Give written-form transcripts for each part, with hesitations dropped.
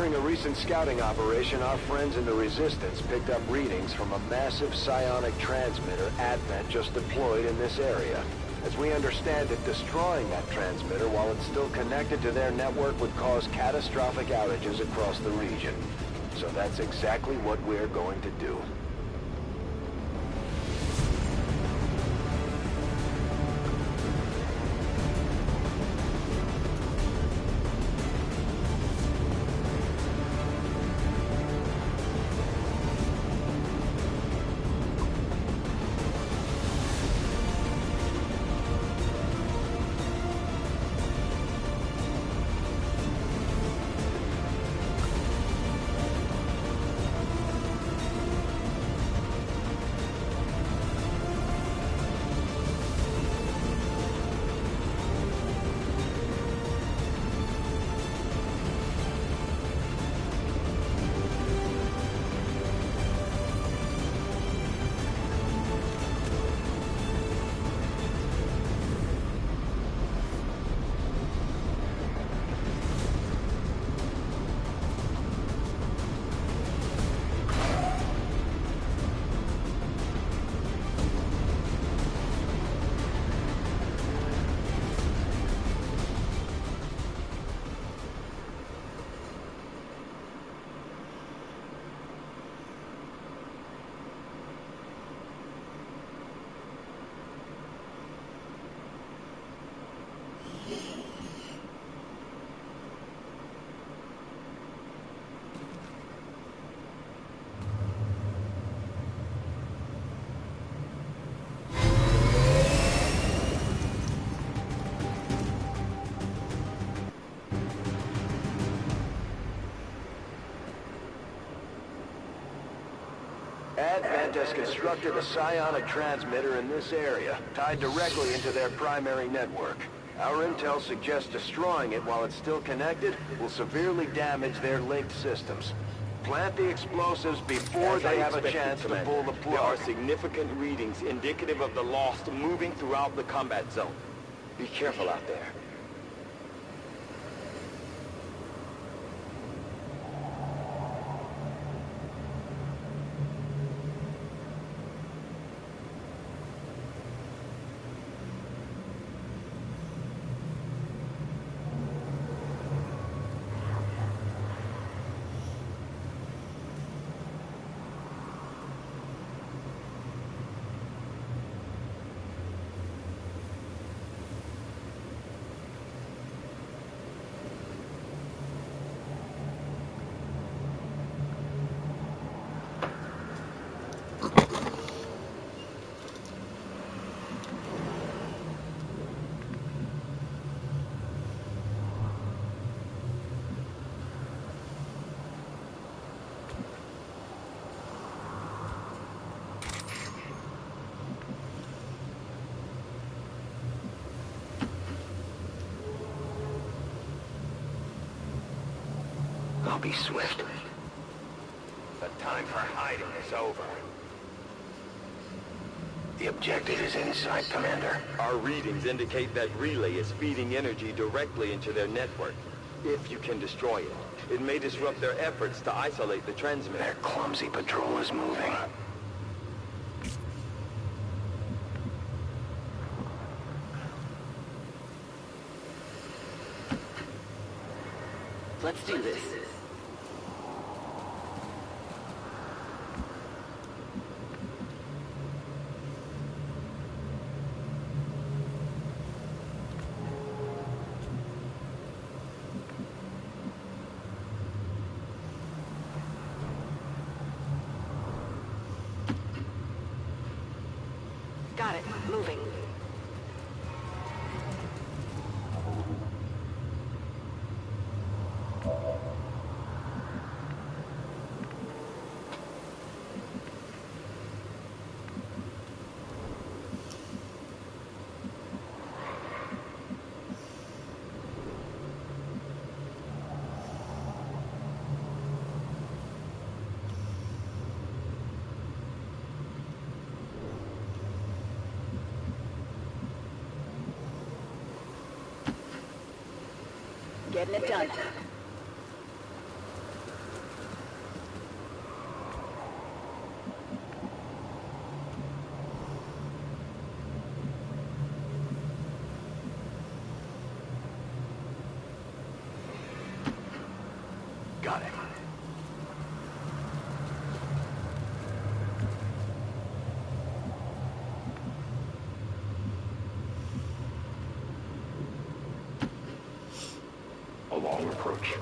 During a recent scouting operation, our friends in the Resistance picked up readings from a massive psionic transmitter Advent just deployed in this area. As we understand it, destroying that transmitter while it's still connected to their network would cause catastrophic outages across the region. So that's exactly what we're going to do. Advent has constructed a psionic transmitter in this area, tied directly into their primary network. Our intel suggests destroying it while it's still connected will severely damage their linked systems. Plant the explosives before they have a chance to pull the plug. There are significant readings indicative of the Lost moving throughout the combat zone. Be careful out there. I'll be swift. The time for hiding is over. The objective is inside, Commander. Our readings indicate that relay is feeding energy directly into their network. If you can destroy it, it may disrupt their efforts to isolate the transmitter. Their clumsy patrol is moving. Let's do this. Got it. Moving. Getting it done. long approach.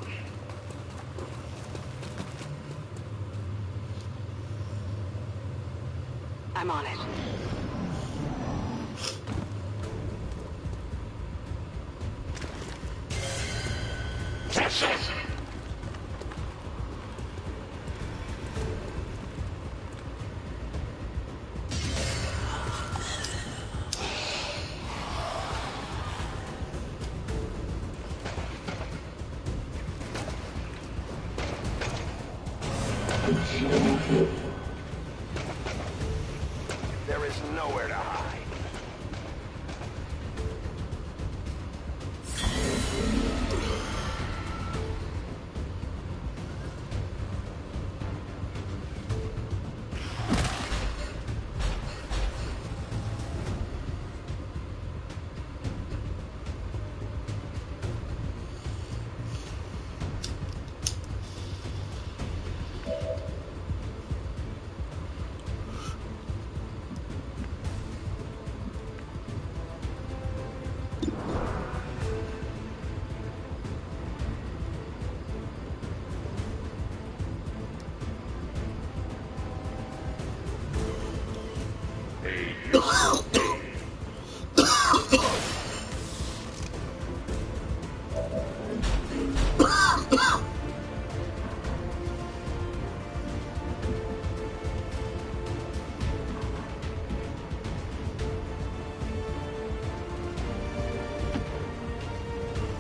I'm on it. There is nowhere to hide.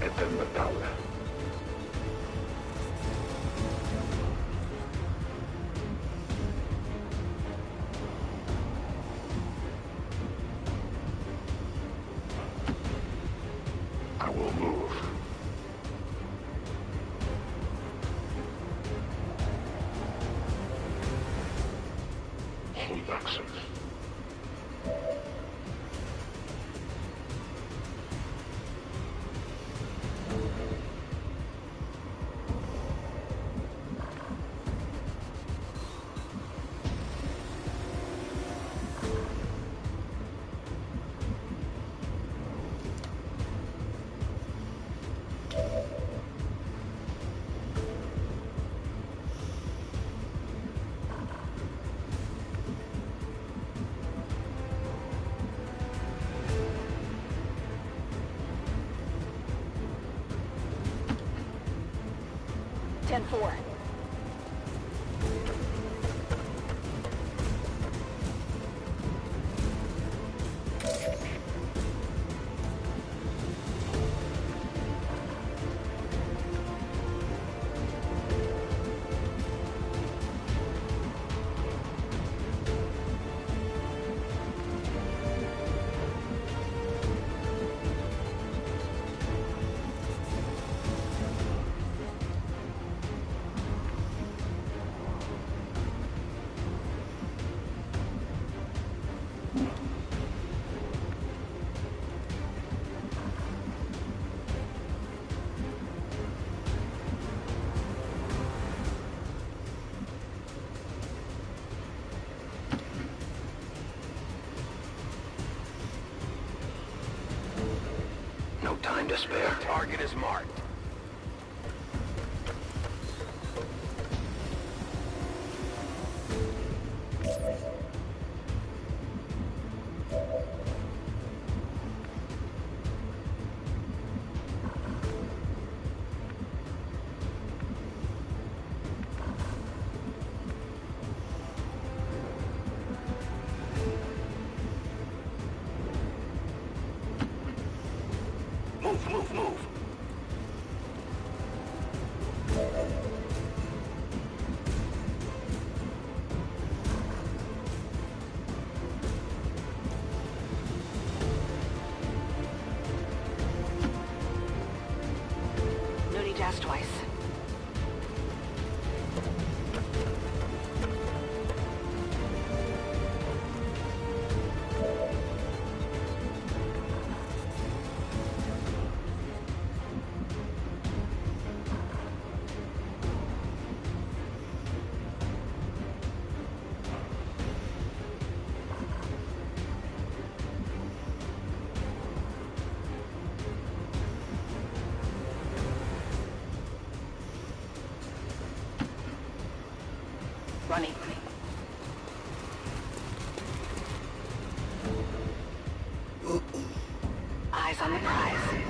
Esta es la tabla. I will move. Hold action. Ten four. No time to spare. Target is marked. Move. No need to ask twice. Running. Eyes on the prize.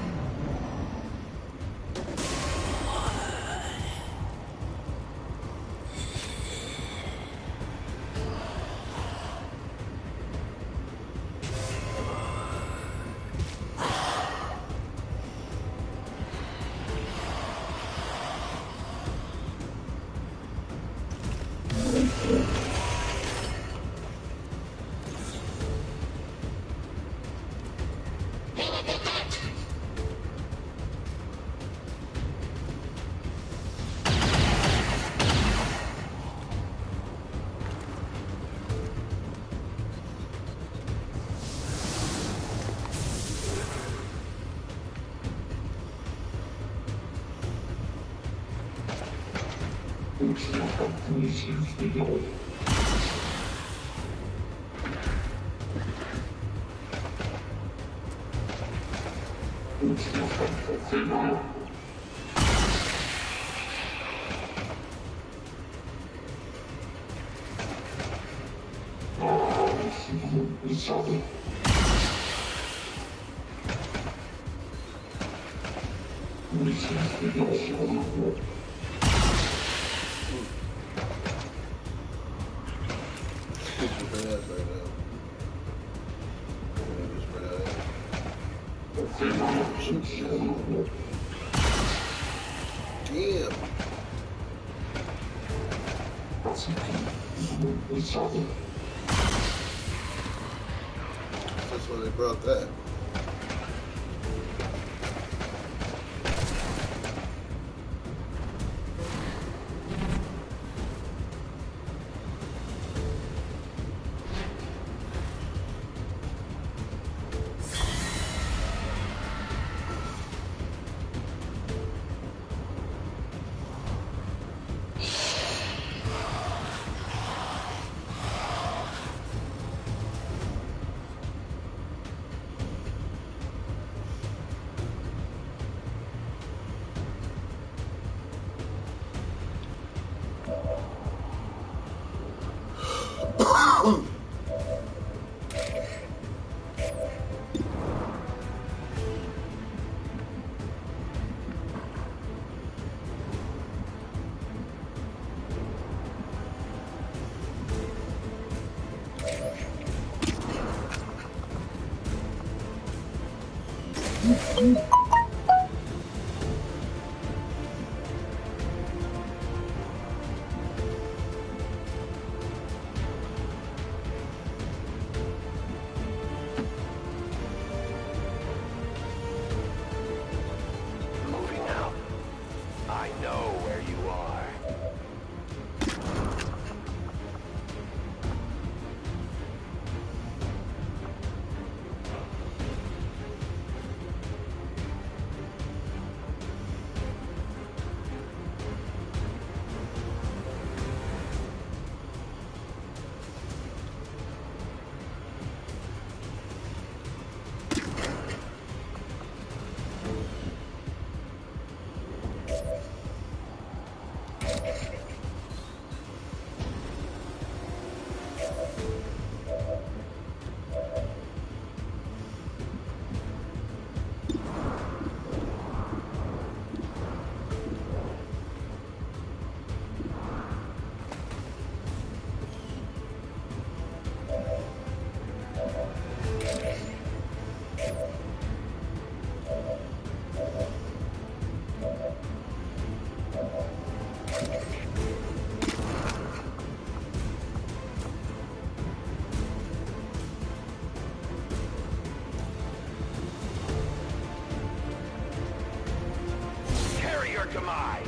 That's why they brought that. Moving out. I know where you are. Demise.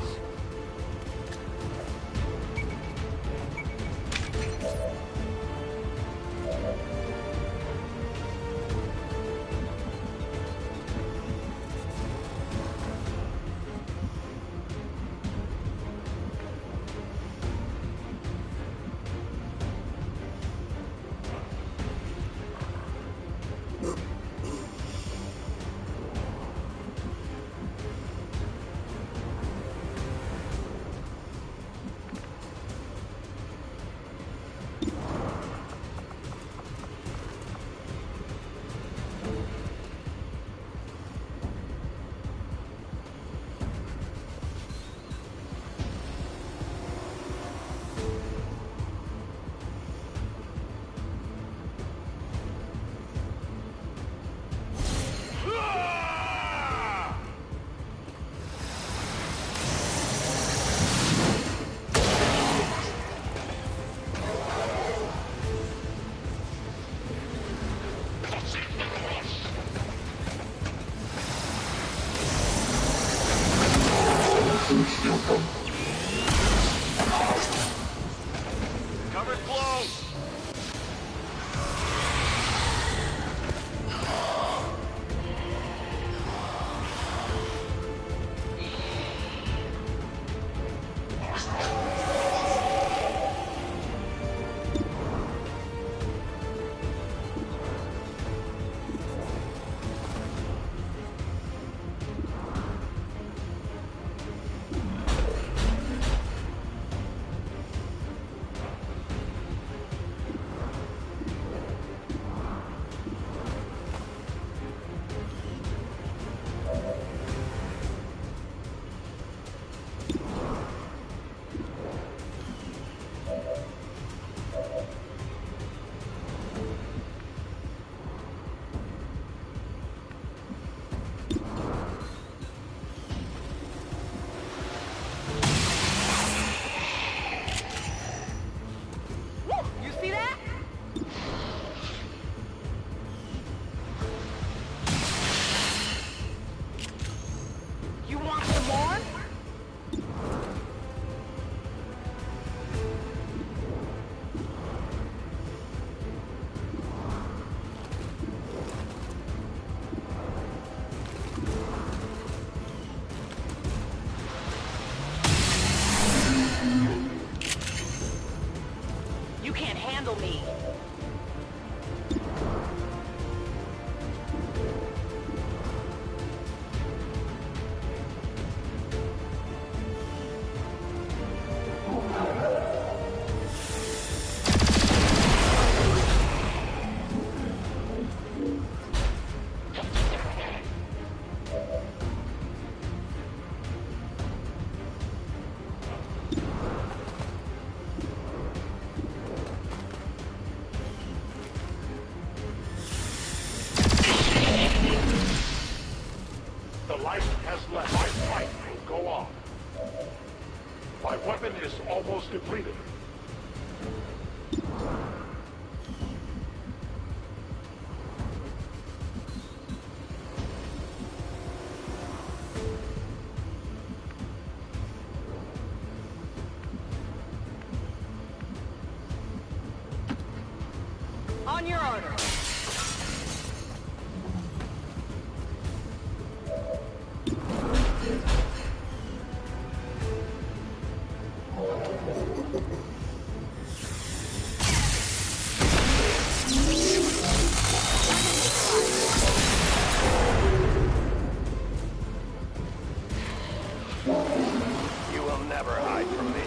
Cover's blown! You can't handle me. The light has left. My fight will go on. My weapon is almost depleted. On your order. You will never hide from me.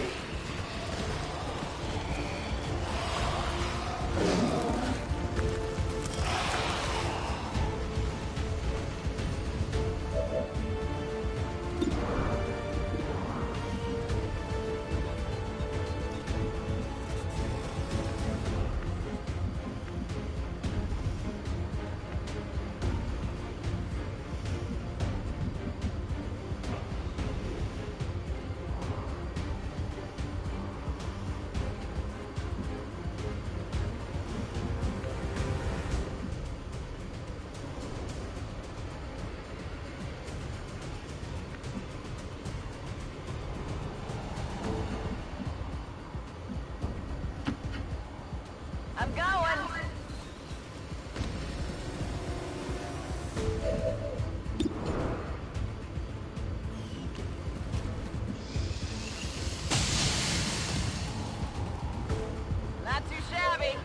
I'm going. Not too shabby.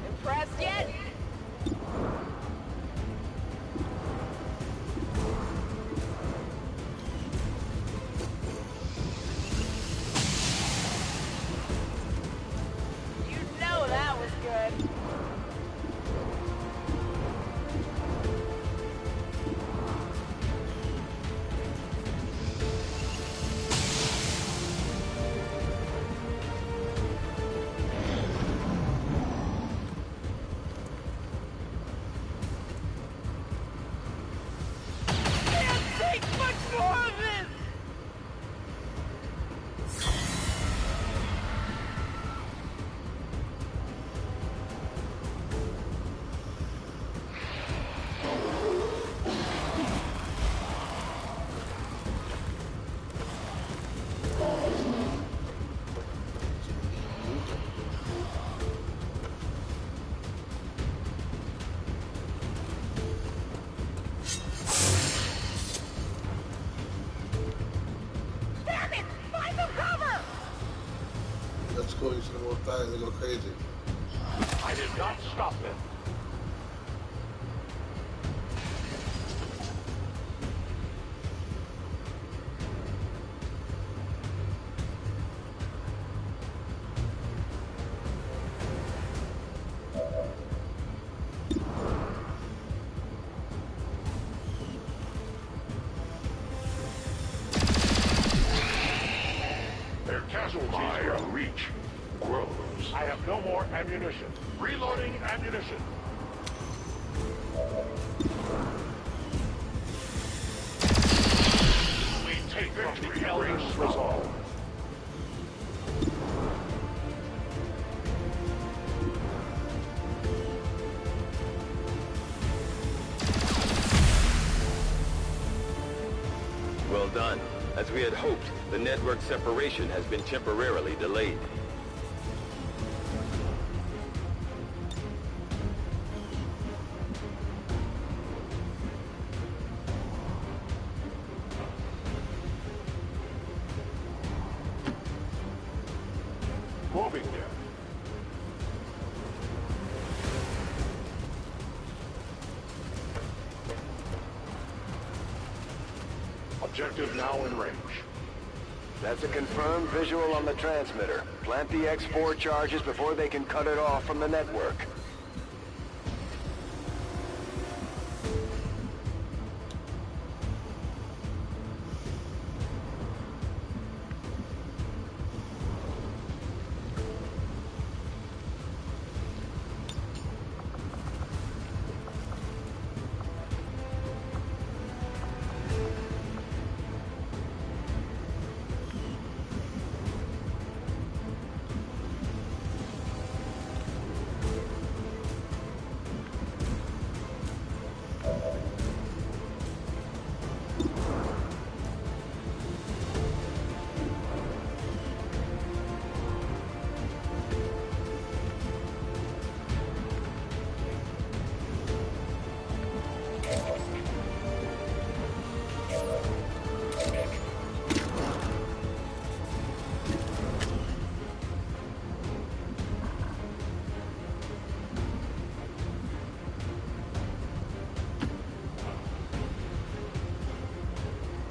Impressed yet? You know that was good. Can't take much more of this! cool. You should have more thighs and go crazy. I did not stop them. Their casualties my reach grows. I have no more ammunition. Reloading ammunition. We take victory. Race resolved. Well done. As we had hoped, the network separation has been temporarily delayed. Moving there. Objective now in range. That's a confirmed visual on the transmitter. Plant the X4 charges before they can cut it off from the network.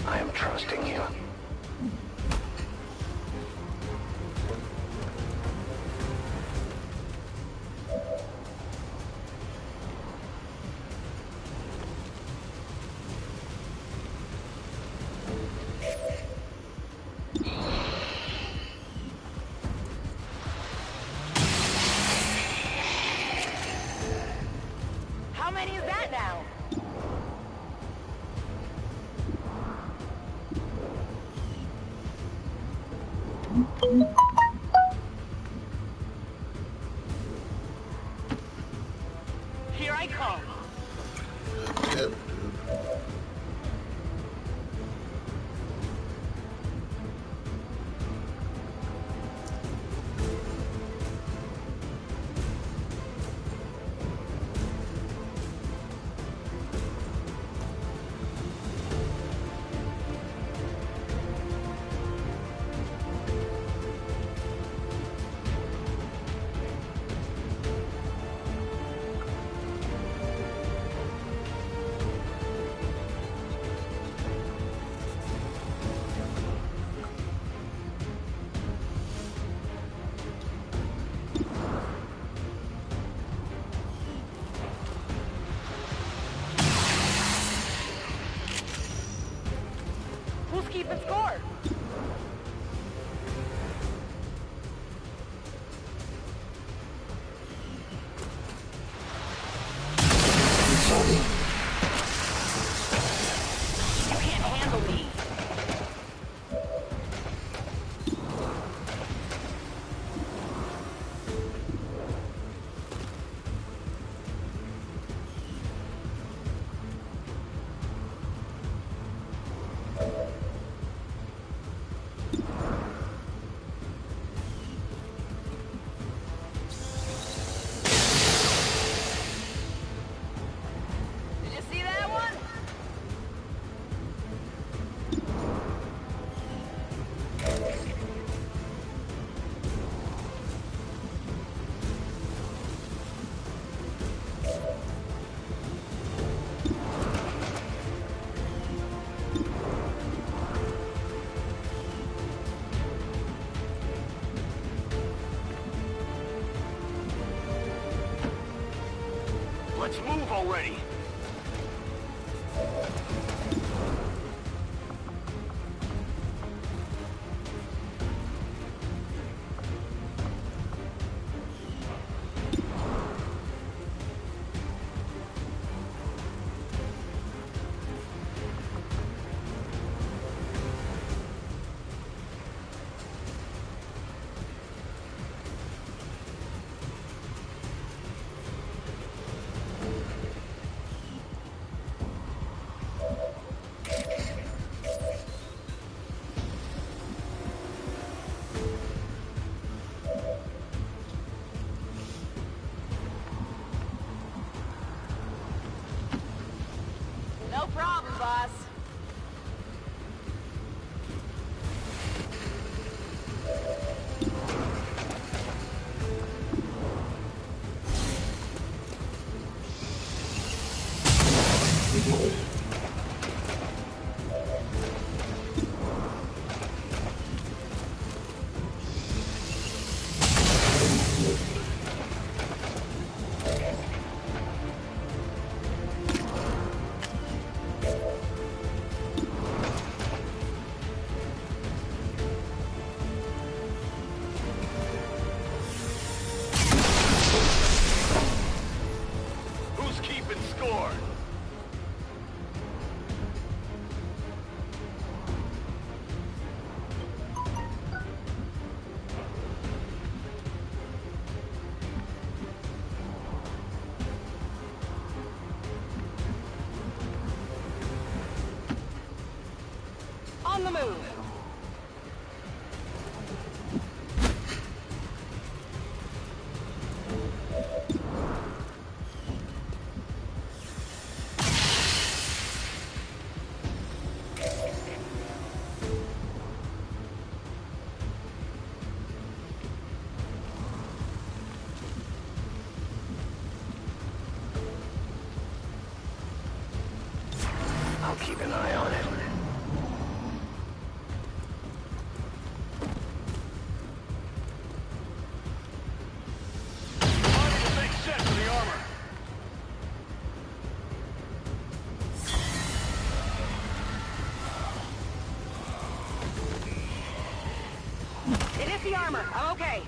I am trusting you. How many is that now? Here I come. Yep. Who's keeping score? You can't handle me. already! No problem, boss. Who's keeping score? On the move. I'll keep an eye on it. Starting to make sense of the armor. It hit the armor. I'm okay.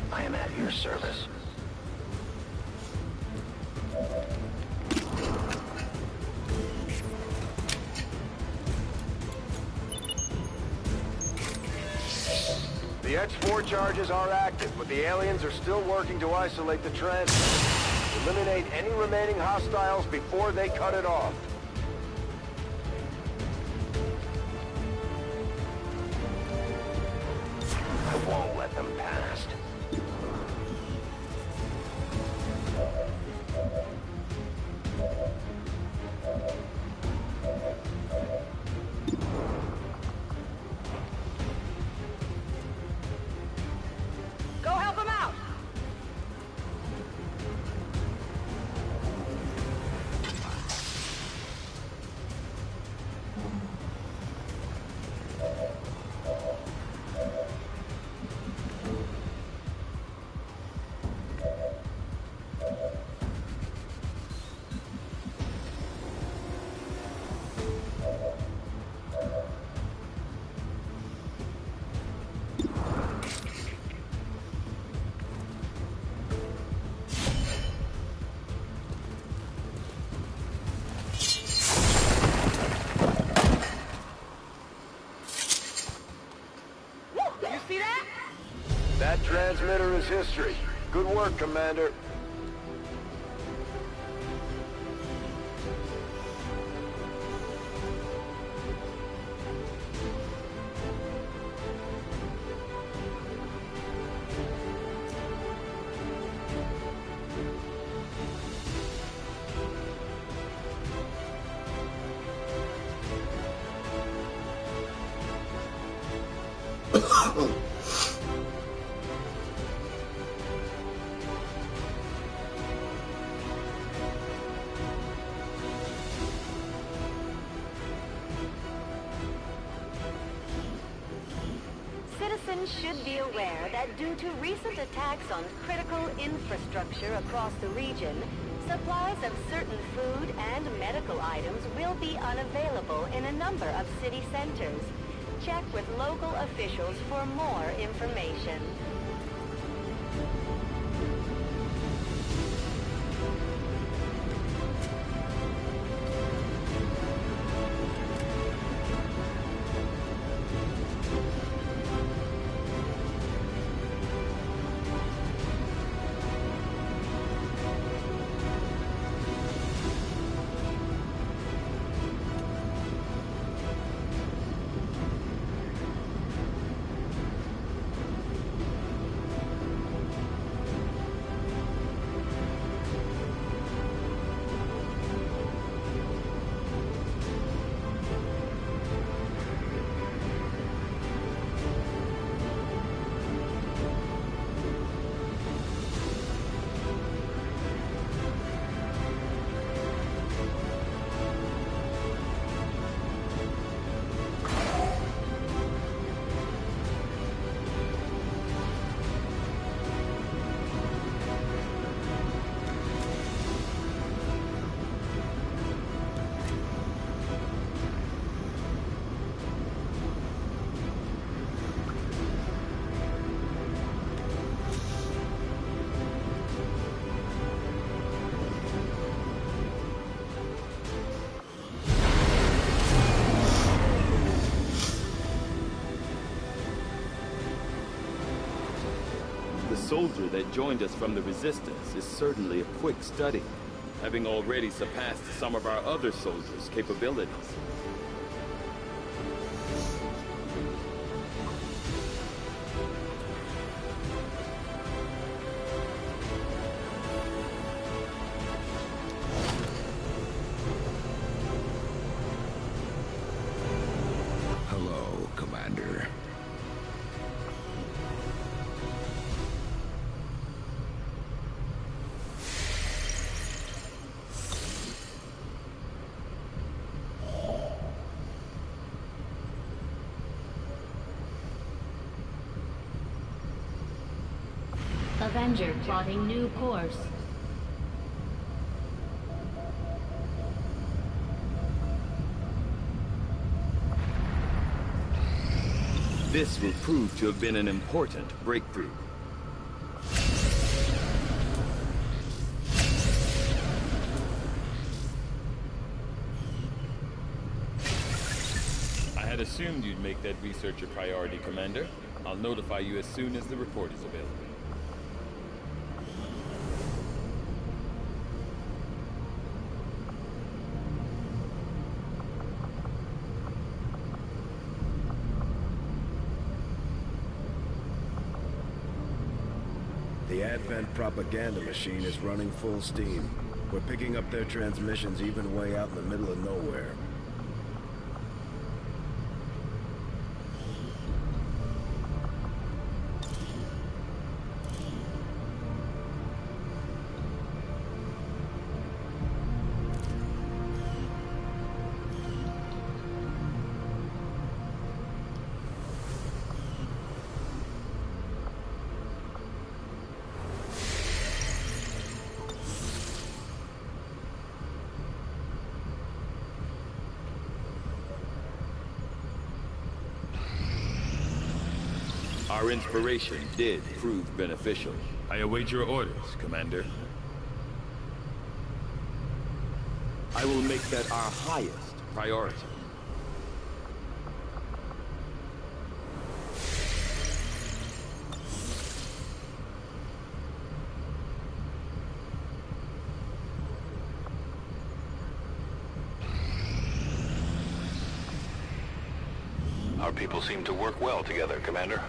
I am at your service. The X4 charges are active, but the aliens are still working to isolate the transmitter. Eliminate any remaining hostiles before they cut it off. I won't let them past. Go help him out. You see that? That transmitter is history. Good work, Commander. Citizens should be aware that due to recent attacks on critical infrastructure across the region, supplies of certain food and medical items will be unavailable in a number of city centers. Check with local officials for more information. The soldier that joined us from the Resistance is certainly a quick study, having already surpassed some of our other soldiers' capabilities. Hello, Commander. Avenger plotting new course. This will prove to have been an important breakthrough. I had assumed you'd make that research a priority, Commander. I'll notify you as soon as the report is available. The Advent propaganda machine is running full steam. We're picking up their transmissions even way out in the middle of nowhere. Our inspiration did prove beneficial. I await your orders, Commander. I will make that our highest priority. Our people seem to work well together, Commander.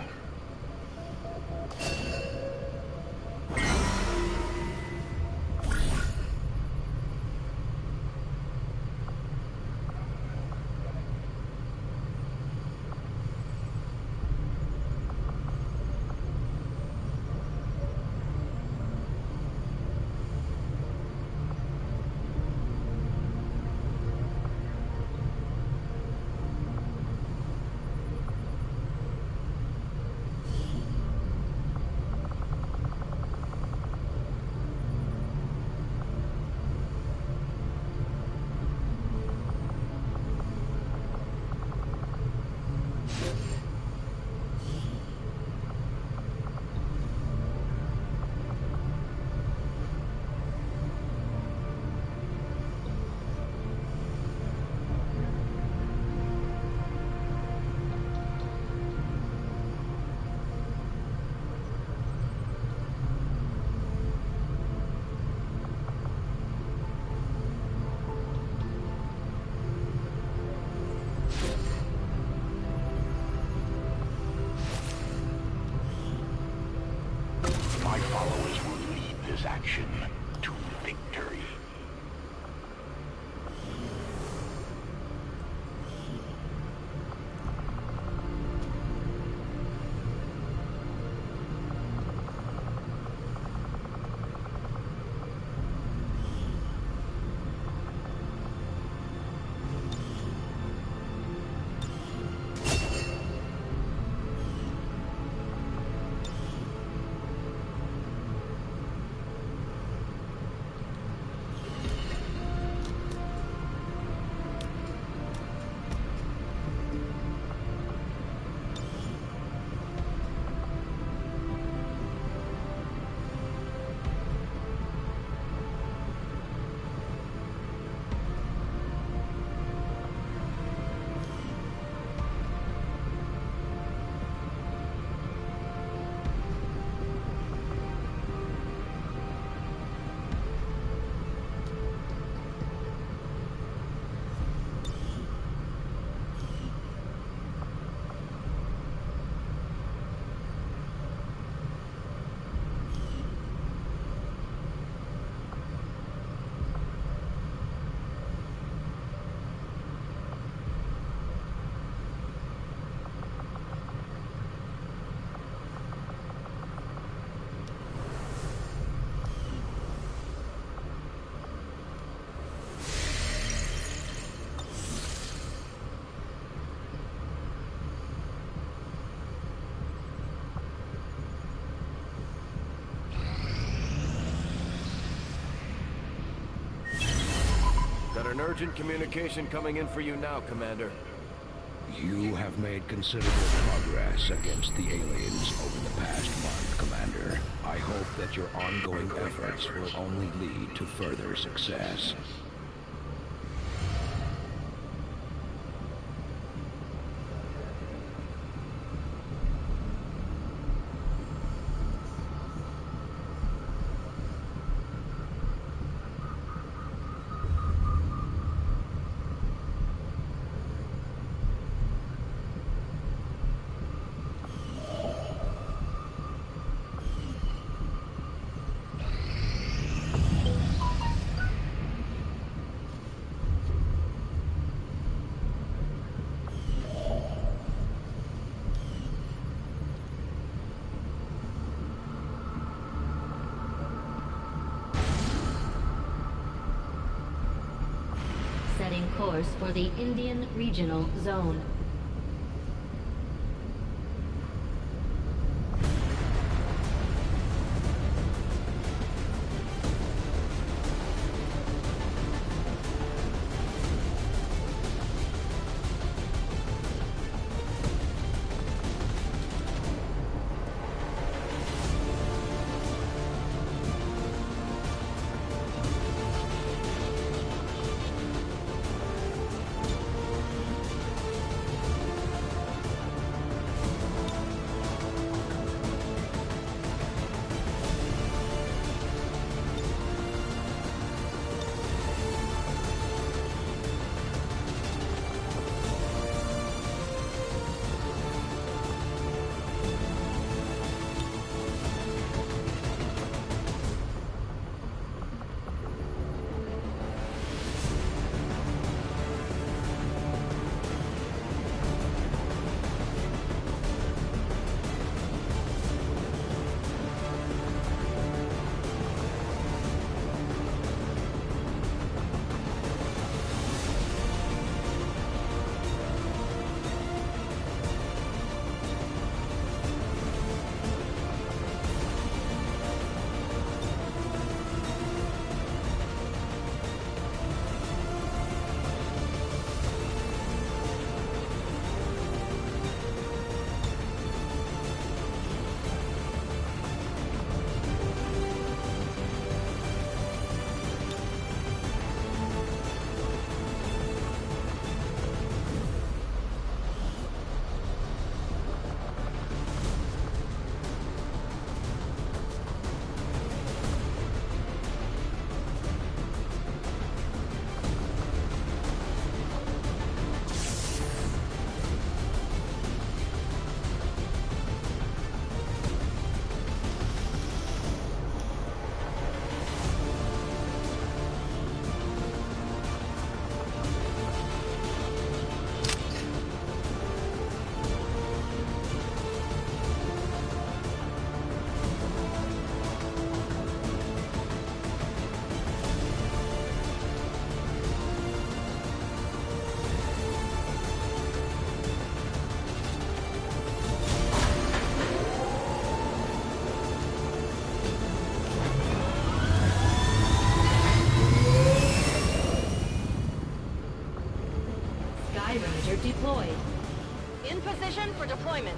My followers will lead this action to victory. Got an urgent communication coming in for you now, Commander. You have made considerable progress against the aliens over the past month, Commander. I hope that your ongoing efforts will only lead to further success. Setting course for the Indian Regional Zone. position for deployment.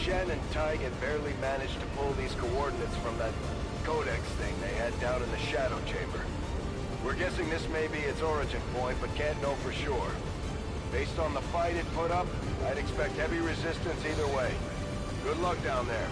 Shen and Taigen barely managed to pull these coordinates from that codex thing they had down in the shadow chamber. We're guessing this may be its origin point, but can't know for sure. Based on the fight it put up, I'd expect heavy resistance either way. Good luck down there.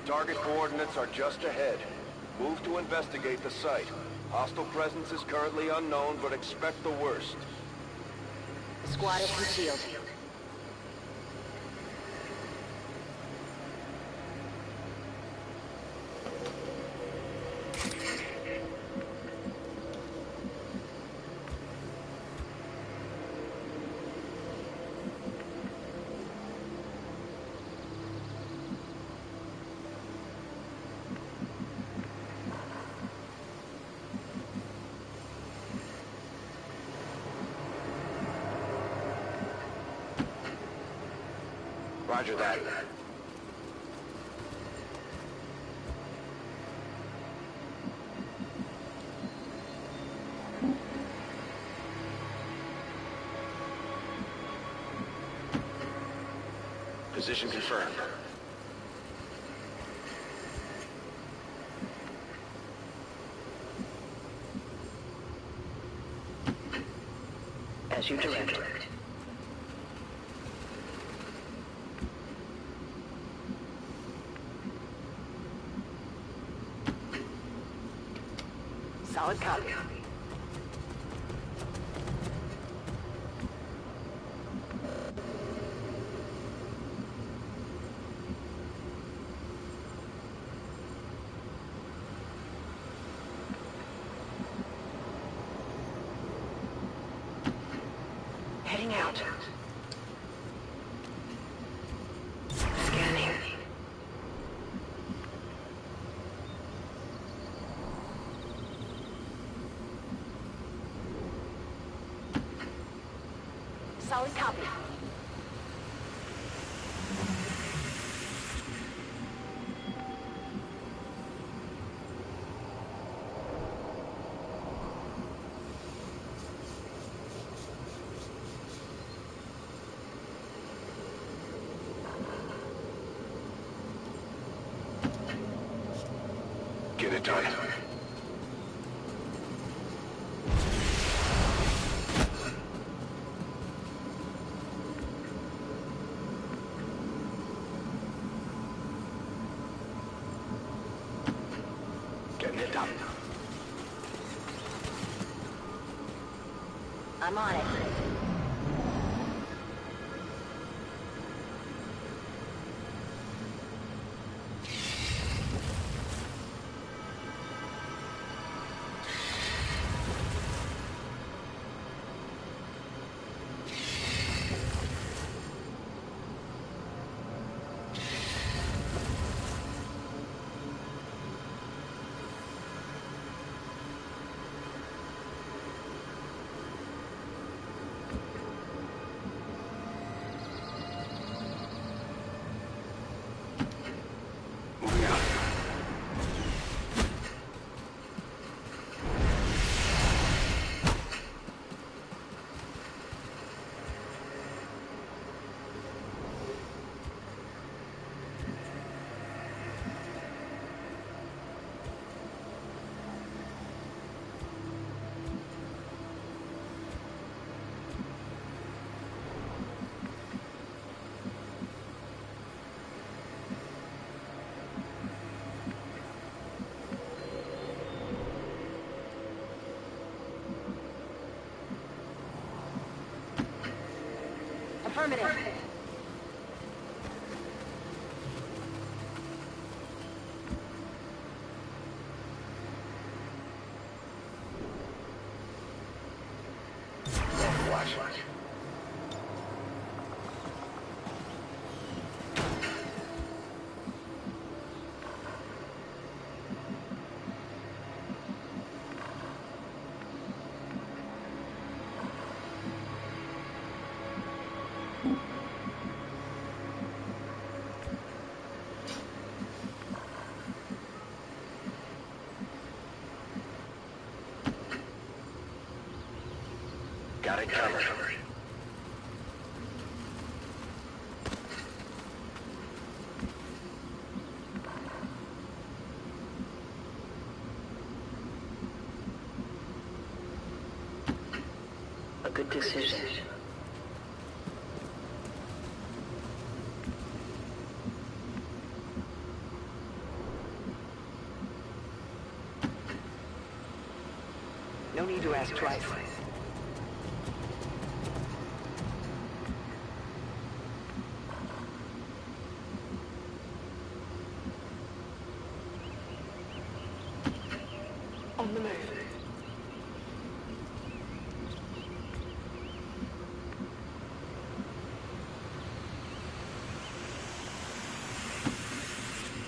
Target coordinates are just ahead. Move to investigate the site. Hostile presence is currently unknown, but expect the worst. Squad is concealed. Roger that. Position confirmed. As you direct. Solid copy. Heading out. Scanning. Solid copy. Get it done. Getting it done. I'm on it. Moving out. Affirmative. Watch. Got it covered. A good decision. No need to ask twice. On the move.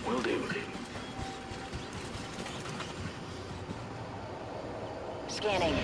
Will do. Scanning.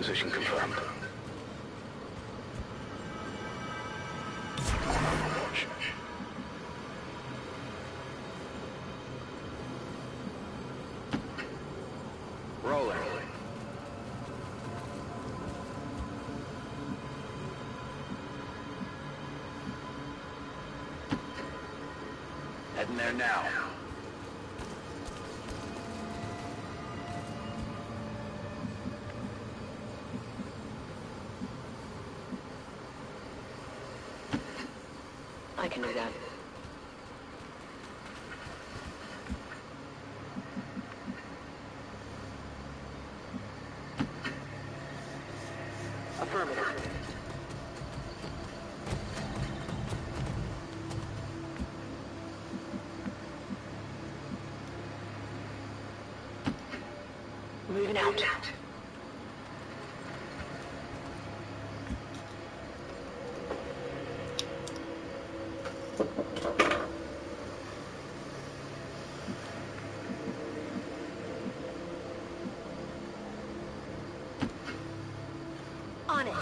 Position confirmed. Watch. Rolling. Heading there now. I can do that. Affirmative. Moving out. On it.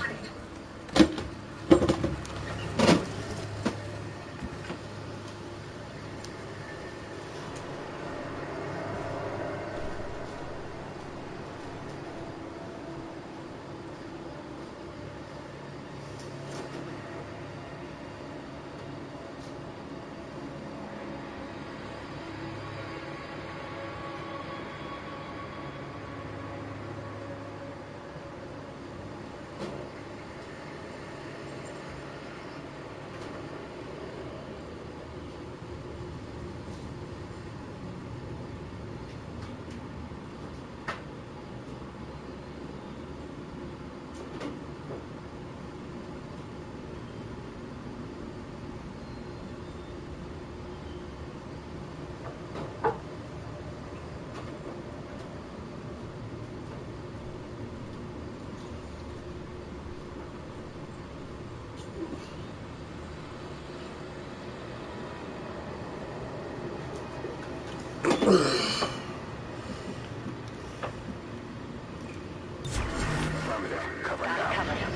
Affirmative. Covering now.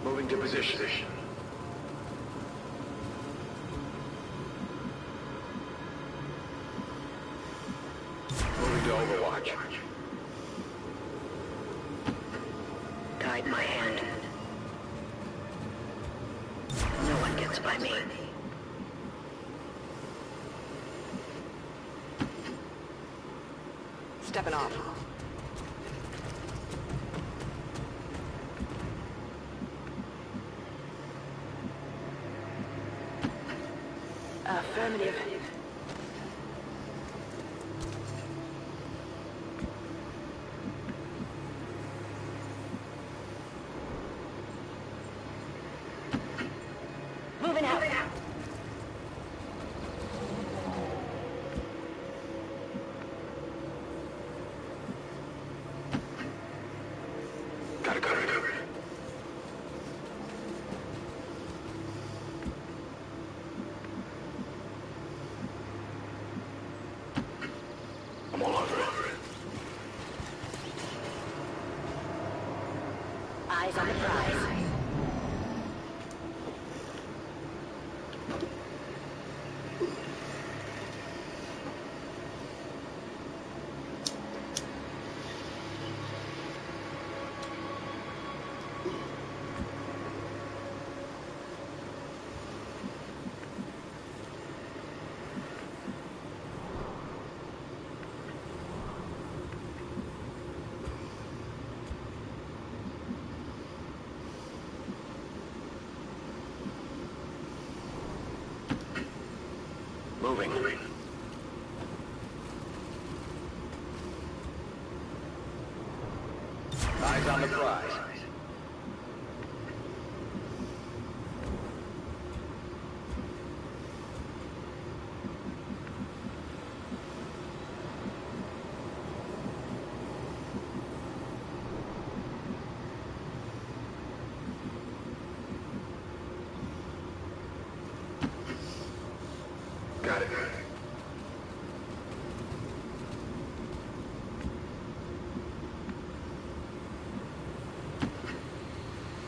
Moving to position. Moving to Overwatch. Guide my hand. No one gets by me. Stepping off. Affirmative. Moving out. Gotta cover it. I'm all over it. Eyes on the prize. moving. Eyes on the prize. Got it.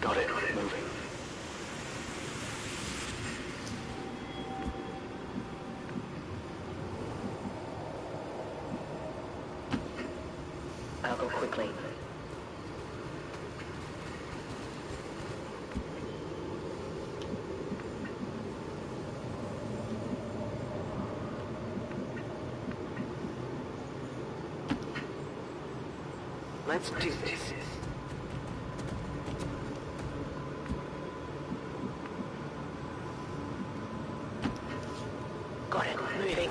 Got it. Moving. I'll go quickly. Let's do this. Got it. Moving.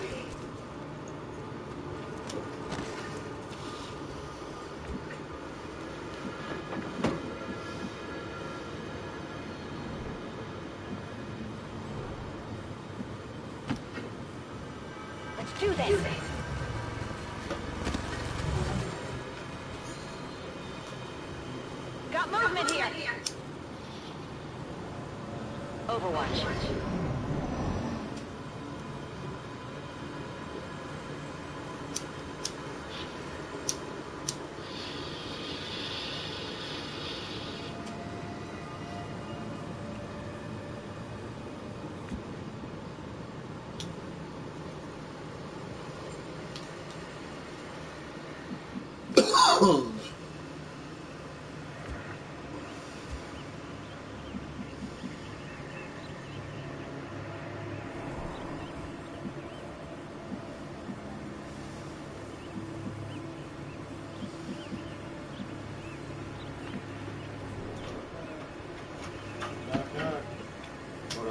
Let's do this. Got movement here. Overwatch.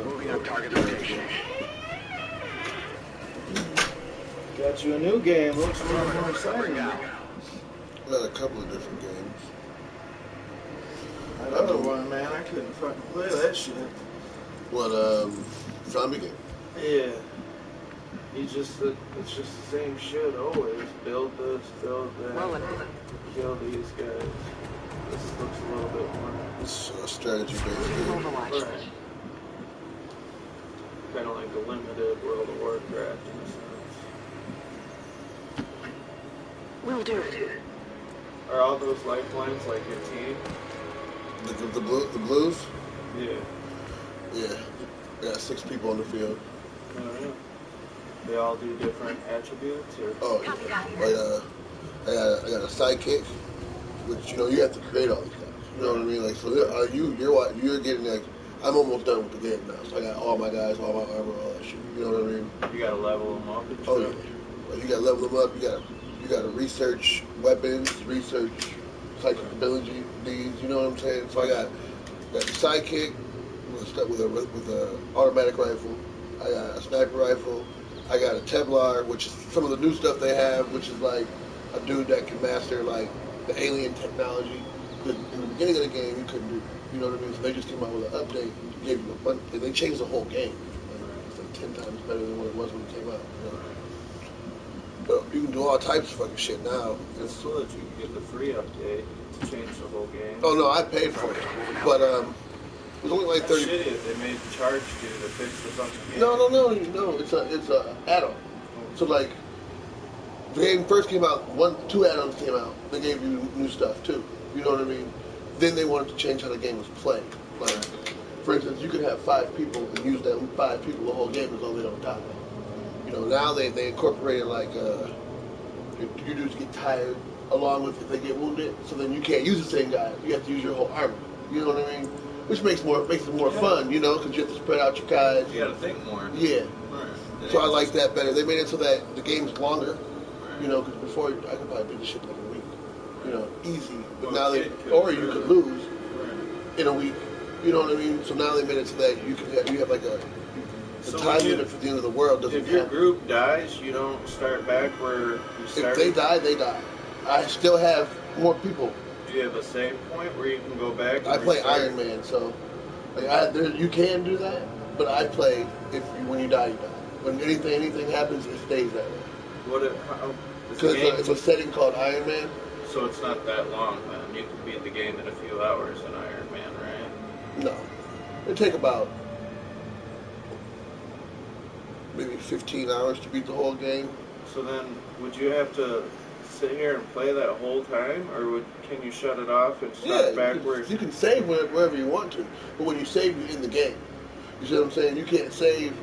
Moving on target location. Got you a new game. Looks a little more exciting. I got a couple of different games. Another one, man. I couldn't fucking play that shit. What, zombie game? Yeah. It's just the same shit always. Build this, build that. Rolling. Kill these guys. This looks a little bit more. It's a strategy-based game. Overwatch. Right. Kind of like the limited World of Warcraft in a sense. Will do. Are all those lifelines like your team? The blues? Yeah. Yeah. I got 6 people on the field. Yeah. They all do different attributes, or? Oh, yeah. Like, I got a sidekick, which, you know, you have to create all these guys. You know what I mean? Like, so you're getting, like, I'm almost done with the game now. So I got all my guys, all my armor, all that shit. You know what I mean? You gotta level them up and stuff? Oh, yeah. Like, you gotta level them up. You gotta research weapons, research psychic ability needs. You know what I'm saying? So I got the sidekick with a automatic rifle. I got a sniper rifle. I got a Tevlar, which is some of the new stuff they have, which is like a dude that can master like the alien technology. That in the beginning of the game you couldn't do. You know what I mean? So they just came out with an update, gave you a bunch, and they changed the whole game. It's like 10 times better than what it was when it came out. You know? But you can do all types of fucking shit now. It's so that you can get the free update to change the whole game. Oh no, I paid for it, but it was only like 30. Shitty if they made charge you to fix the fucking game. No. It's a add-on. So like, the game first came out, 2 add-ons came out. They gave you new stuff too. You know what I mean? Then they wanted to change how the game was played. Like, for instance, you could have 5 people and use that 5 people the whole game as though they don't die. You know, now they incorporated like your dudes get tired along with if they get wounded, so then you can't use the same guy. You have to use your whole army. You know what I mean? Which makes it more fun, you know, because you have to spread out your guys. You gotta think more. Yeah. Right. So I like that better. They made it so that the game's longer, you know, because before I could probably beat the shit in like a week, you know, easy. But now you could lose in a week. You know what I mean? So now they made it so that you have like The So time when you- limit for the end of the world doesn't If your happen. group dies, you don't start back where you started? If they die, they die. I still have more people. Do you have a save point where you can go back and I play restart? Iron Man, so like you can do that, but I play when you die, you die. When anything happens, it stays that way. What if, Because it's a setting called Iron Man. So it's not that long then. You can beat the game in a few hours in Iron Man, right? No, it take about maybe 15 hours to beat the whole game. So then, would you have to sit here and play that whole time, or can you shut it off and start backwards? You can save wherever you want to, but when you save, you're in the game. You see what I'm saying? You can't save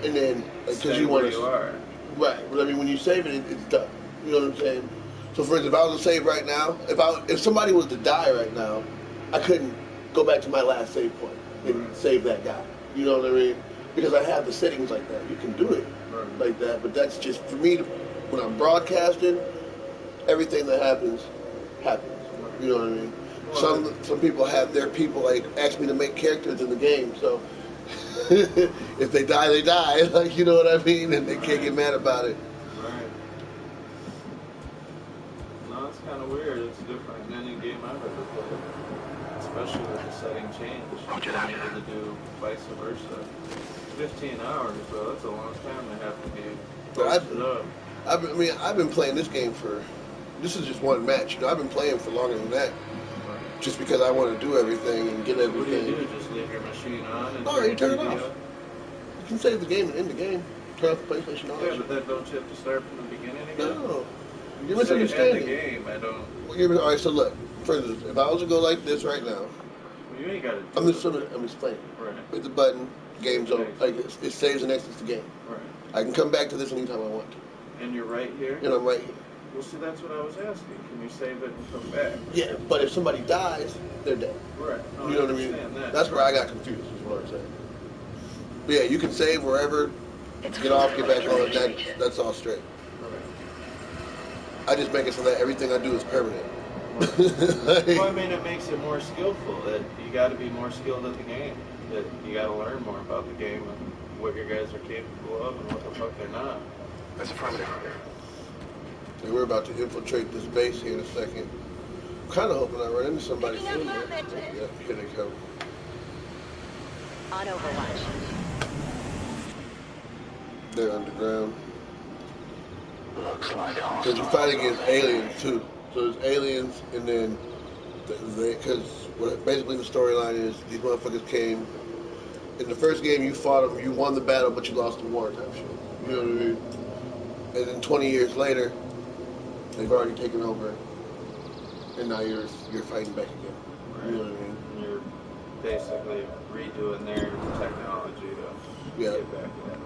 and then because you want to. are. Right, but I mean, when you save it, it's done. You know what I'm saying? So, for instance, if I was to save right now, if somebody was to die right now, I couldn't go back to my last save point and save that guy. You know what I mean? Because I have the settings like that. You can do it like that, but that's just for me. When I'm broadcasting, everything that happens. You know what I mean? Some people have their people like ask me to make characters in the game, so if they die, they die. Like, you know what I mean? And they can't get mad about it. Right. No, it's kind of weird. It's different than any game I've ever played, especially with the setting change. Being able to do vice versa. 15 hours, bro. That's a long time to have to be posted up. I've been playing this game for. This is just one match. You know, I've been playing for longer than that. Just because I want to do everything and get everything. What do you do? Just leave your machine on and you turn it off. up? You can save the game and end the game. Turn off the PlayStation off. Yeah, but then don't you have to start from the beginning again? No. You You're misunderstanding. the game, I don't. Well, all right, so look. For instance, if I was to go like this right now, Well, you ain't got to. I'm just playing. Right. Hit the button. Game's over. Like it saves and exits the game. Right. I can come back to this anytime I want to. And you're right here. And I'm right here. Well, see, that's what I was asking. Can you save it and come back? Yeah, but if somebody dies, they're dead. Right. No, You know what I mean? That's where I got confused, is what I'm saying. But yeah, you can save wherever, get off, get back on. That's all straight. I just make it so that everything I do is permanent. Well, I mean, it makes it more skillful. That you got to be more skilled at the game. That you got to learn more about the game and what your guys are capable of and what the fuck they're not. That's affirmative. And we're about to infiltrate this base here in a second. I'm kind of hoping I run into somebody soon. Yeah, here they come. On Overwatch. They're underground. Looks like Because you fight against aliens too. So there's aliens, and then because basically the storyline is these motherfuckers came. In the first game, you fought them, you won the battle, but you lost the war type shit. You know what I mean? And then 20 years later, they've already taken over, and now you're fighting back again. You know what I mean? You're basically redoing their technology to get back at it.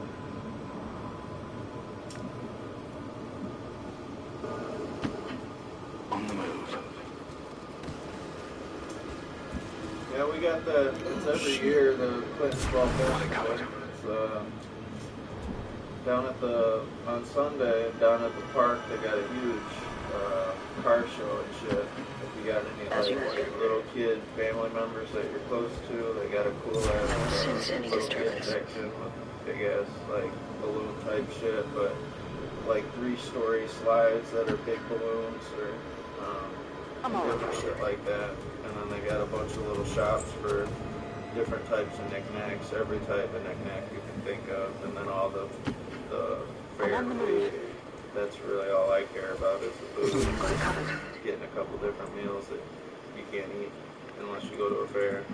On the move. Yeah, we got it's every year, the Clinton 12 Festival. It's, down on Sunday, down at the park, they got a huge car show and shit. If you got any little kid family members that you're close to, they got a cool ass little kid section with big ass balloon type shit, but 3-story slides that are big balloons or different shit like that. And then they got a bunch of little shops for different types of knickknacks, every type of knickknack you can think of, and then all the fair food. That's really all I care about is the food. Getting a couple different meals that you can't eat unless you go to a fair.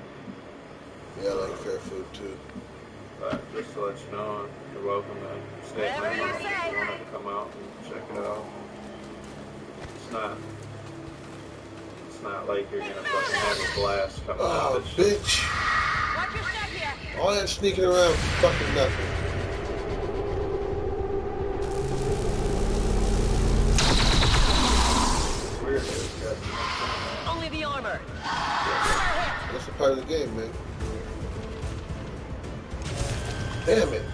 Yeah, I like fair food too. But just to let you know, you're welcome to stay at my house if you want to come out and check it out. It's not like you're gonna fucking have a blast coming out of this shit. Watch your step here. All that sneaking around, fucking nothing. Only the armor. That's a part of the game, man. Damn it.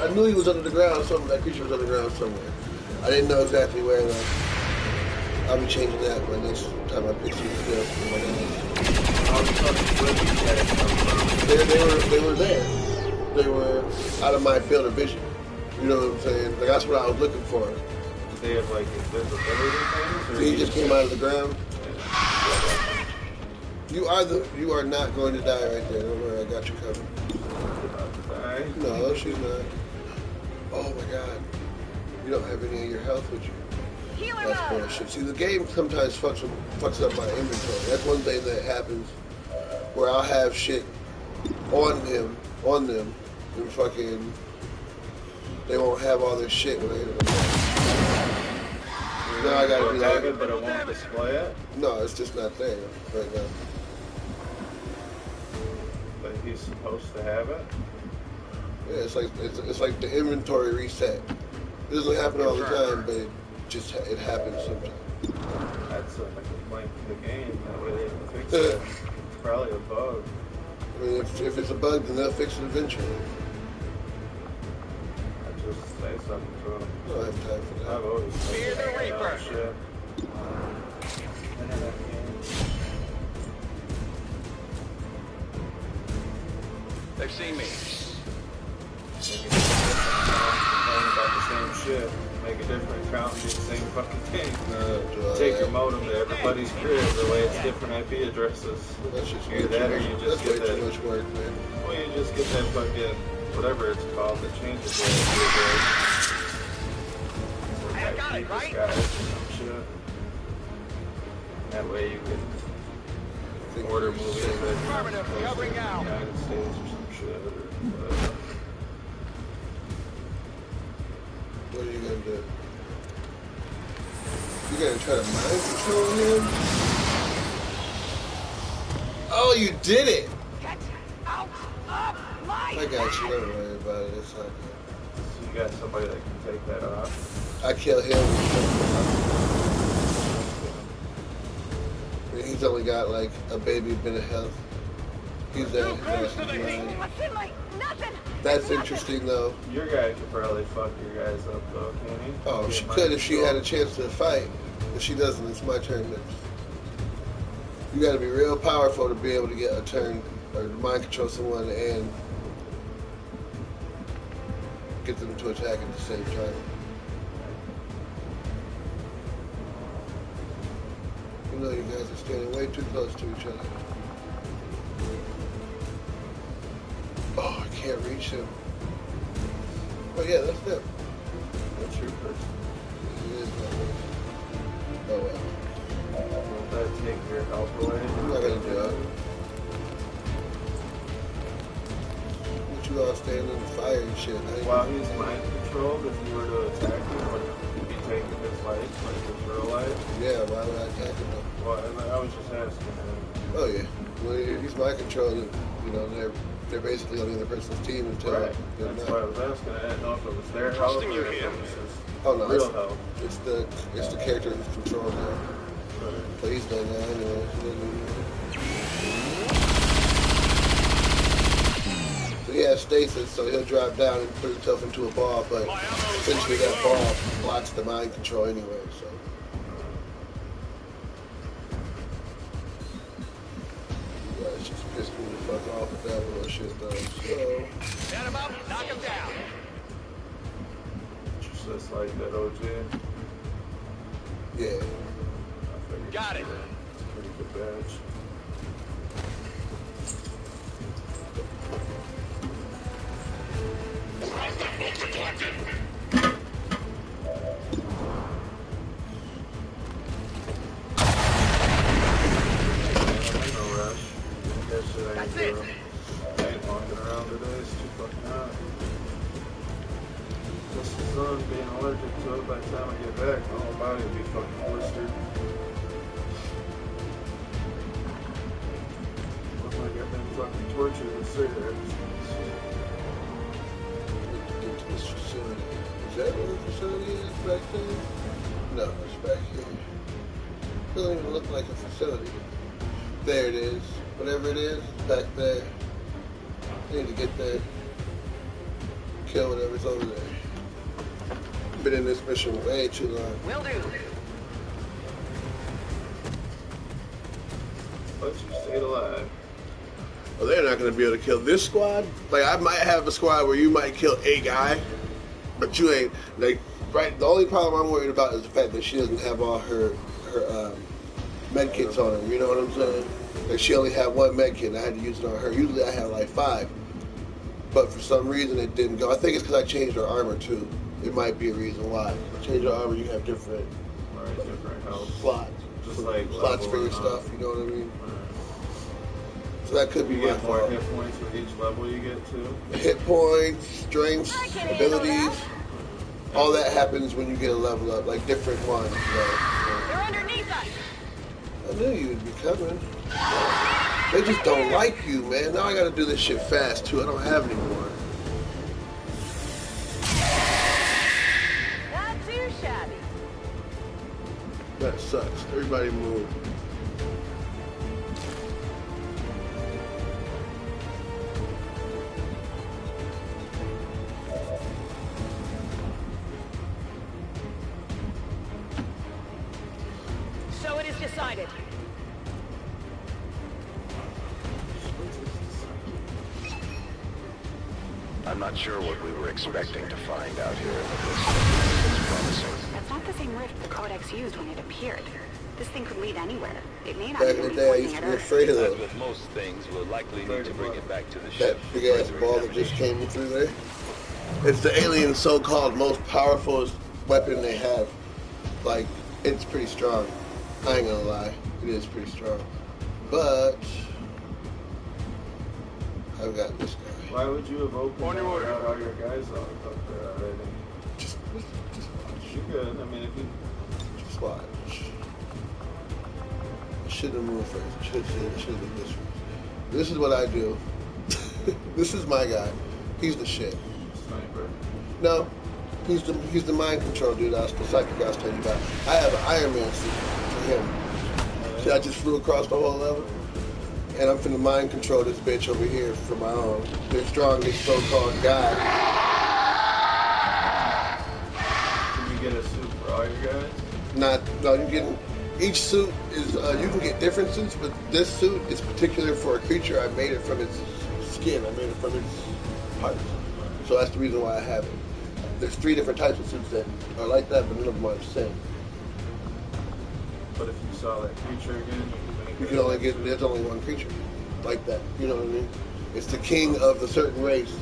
I knew he was under the ground somewhere. That creature was underground somewhere. I didn't know exactly where though. I'll be changing that when next time I pick some stuff for my guys. They were there. They were out of my field of vision. You know what I'm saying? Like, that's what I was looking for. Did they have like invisibility things? Or He just came out of the ground. You are not going to die right there. Don't worry, I got you covered. Die? No, she's not. Oh my god. You don't have any of your health with you. That's bullshit. See, the game sometimes fucks up my inventory. That's one thing that happens where I'll have shit on them, and fucking they won't have all their shit when I hit them. Now I gotta be like, but it won't display it? No, it's just not there right now. But he's supposed to have it? Yeah, it's like the inventory reset. It doesn't happen all the time, but it happens sometimes. That's a complaint to the game. That way they can fix it. It's probably a bug. I mean, if it's a bug, then they'll fix it eventually. I just say something to them. I don't have time for that. I've always Fear the Reaper. Shit. Internet games. They've seen me. About the same shit. Make a different account and do the same fucking thing. Take your modem to everybody's crib the way it's different IP addresses. That's just Either that or you just get that. too much work, man. Well, you just get that fucking whatever it's called that changes the IP address. I got it, right? Some shit. That way you can order movies that Affirmative, covering out. United States or some shit or whatever. What are you gonna do? You gonna try to mind control him? Oh, you did it! Get out of my I got you. Don't worry about it. It's not good. So you got somebody that can take that off. I kill him. I mean, he's only got like a baby bit of health. He's there. What's in my nothing? That's interesting, though. Your guy could probably fuck your guys up, though, can't he? Oh, she could if she had a chance to fight. If she doesn't, it's my turn next. You got to be real powerful to be able to get a turn or mind control someone and get them to attack at the same time. You know, you guys are standing way too close to each other. Oh, I can't reach him. Oh yeah, that's them. That's your person. It is my person. Oh well. Won't that take your health away? I'm not gonna do it. What you all standing in the fire and shit? While he's mind controlled, if you were to attack him, would you be taking his life, like his real life? Yeah, why would I attack him though? Well, I was just asking him. Oh yeah. Well, he's mind controlled. You know, they're basically on the other person's team until Right. they're That's not. why I was asking. I didn't know if it was their health or if it was his Oh no, real health. it's the character who's controlled now. So he's done now anyway. So he has stasis, so he'll drop down and put himself into a ball, but essentially that ball blocks the mind control anyway, so. You guys just pissed me the fuck off with that bullshit though, so. Set him up, knock him down. Just like that OG. Yeah. Got it. Pretty good badge. No rush. That's it. Ain't walking around today. It's too fucking hot. This sun being allergic to it by the time I get back, my whole body will be fucking blistered. Look like I've been fucking tortured with cigarettes. Into this facility. Is that where the facility is back there? No, it's back here. Doesn't even look like a facility. There it is. Whatever it is, back there. I need to get there. Kill whatever's over there. Been in this mission way too long. Will do. But you stayed alive. Well, they're not going to be able to kill this squad. Like, I might have a squad where you might kill a guy, but you ain't, like, right, the only problem I'm worried about is the fact that she doesn't have all her med kits on her, you know what I'm saying? Like, she only had one med kit, and I had to use it on her. Usually I have like 5, but for some reason it didn't go. I think it's because I changed her armor, too. It might be a reason why. Change your armor, you have different, different health slots. Just like slots for your stuff, you know what I mean? So that could be you my get more fault. hit points with each level you get to. Hit points, strengths, abilities, all that happens when you get a level up, like different ones. They're underneath us. I knew you would be coming. They just don't like you, man. Now I gotta do this shit fast, too. I don't have any more. Not too shabby. That sucks. Everybody move. So it is decided. I'm not sure what we were expecting to find out here in the distance. It's promising. That's not the same rift the Codex used when it appeared. This thing could lead anywhere. It may not Back in even the be day, I pointing used at to be Earth. afraid of As them. with most things, we'll likely need to bring it back to the That ship. big ass ball that just came through there. It's the alien so-called most powerful weapon they have. Like, it's pretty strong. I ain't gonna lie. It is pretty strong. But I've got this guy. Why would you have opened On your order. got all your guys out up there already? Just watch. You could. I mean, if you... Just watch. I should have moved first. Should have done this first. This is what I do. This is my guy. He's the shit. Sniper. No, he's the mind control dude. The psychic I was telling you about. I have an Iron Man suit for him. See, I just flew across the whole level, and I'm finna mind control this bitch over here for my own. The strongest so-called guy. Can you get a suit for all your guys? No, you getting each suit is you can get different suits, but this suit is particular for a creature. I made it from its skin. I made it from its parts. So that's the reason why I have it. There's 3 different types of suits that are like that, but none of them are the same. But if you saw that creature again, You can only get, there's only one creature like that. You know what I mean? It's the king of the certain race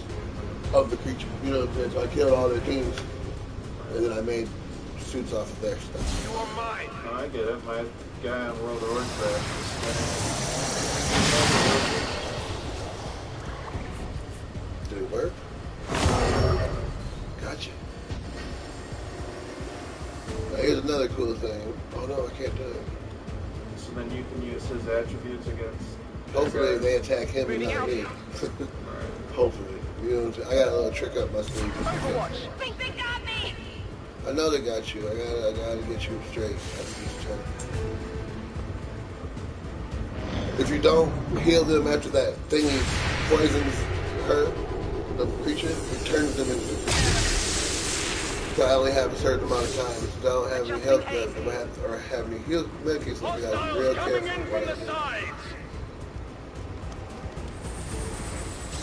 of the creature. You know what I'm saying? So I killed all their kings, and then I made suits off of their stuff. You are mine. No, I get it. My guy on World of Warcraft Did it work? Gotcha. Now here's another cool thing. Oh no, I can't do it. So then you can use his attributes against... Hopefully they attack him and not me. Hopefully. You know what I'm saying? I got a little trick up my sleeve. Think they got me. I know they got you. I gotta get you straight. If you don't heal them after that thingy poisons her, the creature, it turns them into. So I only have a certain amount of time. If I don't have any health left, if I have or have any heal medicines, I gotta be real careful. From the sides.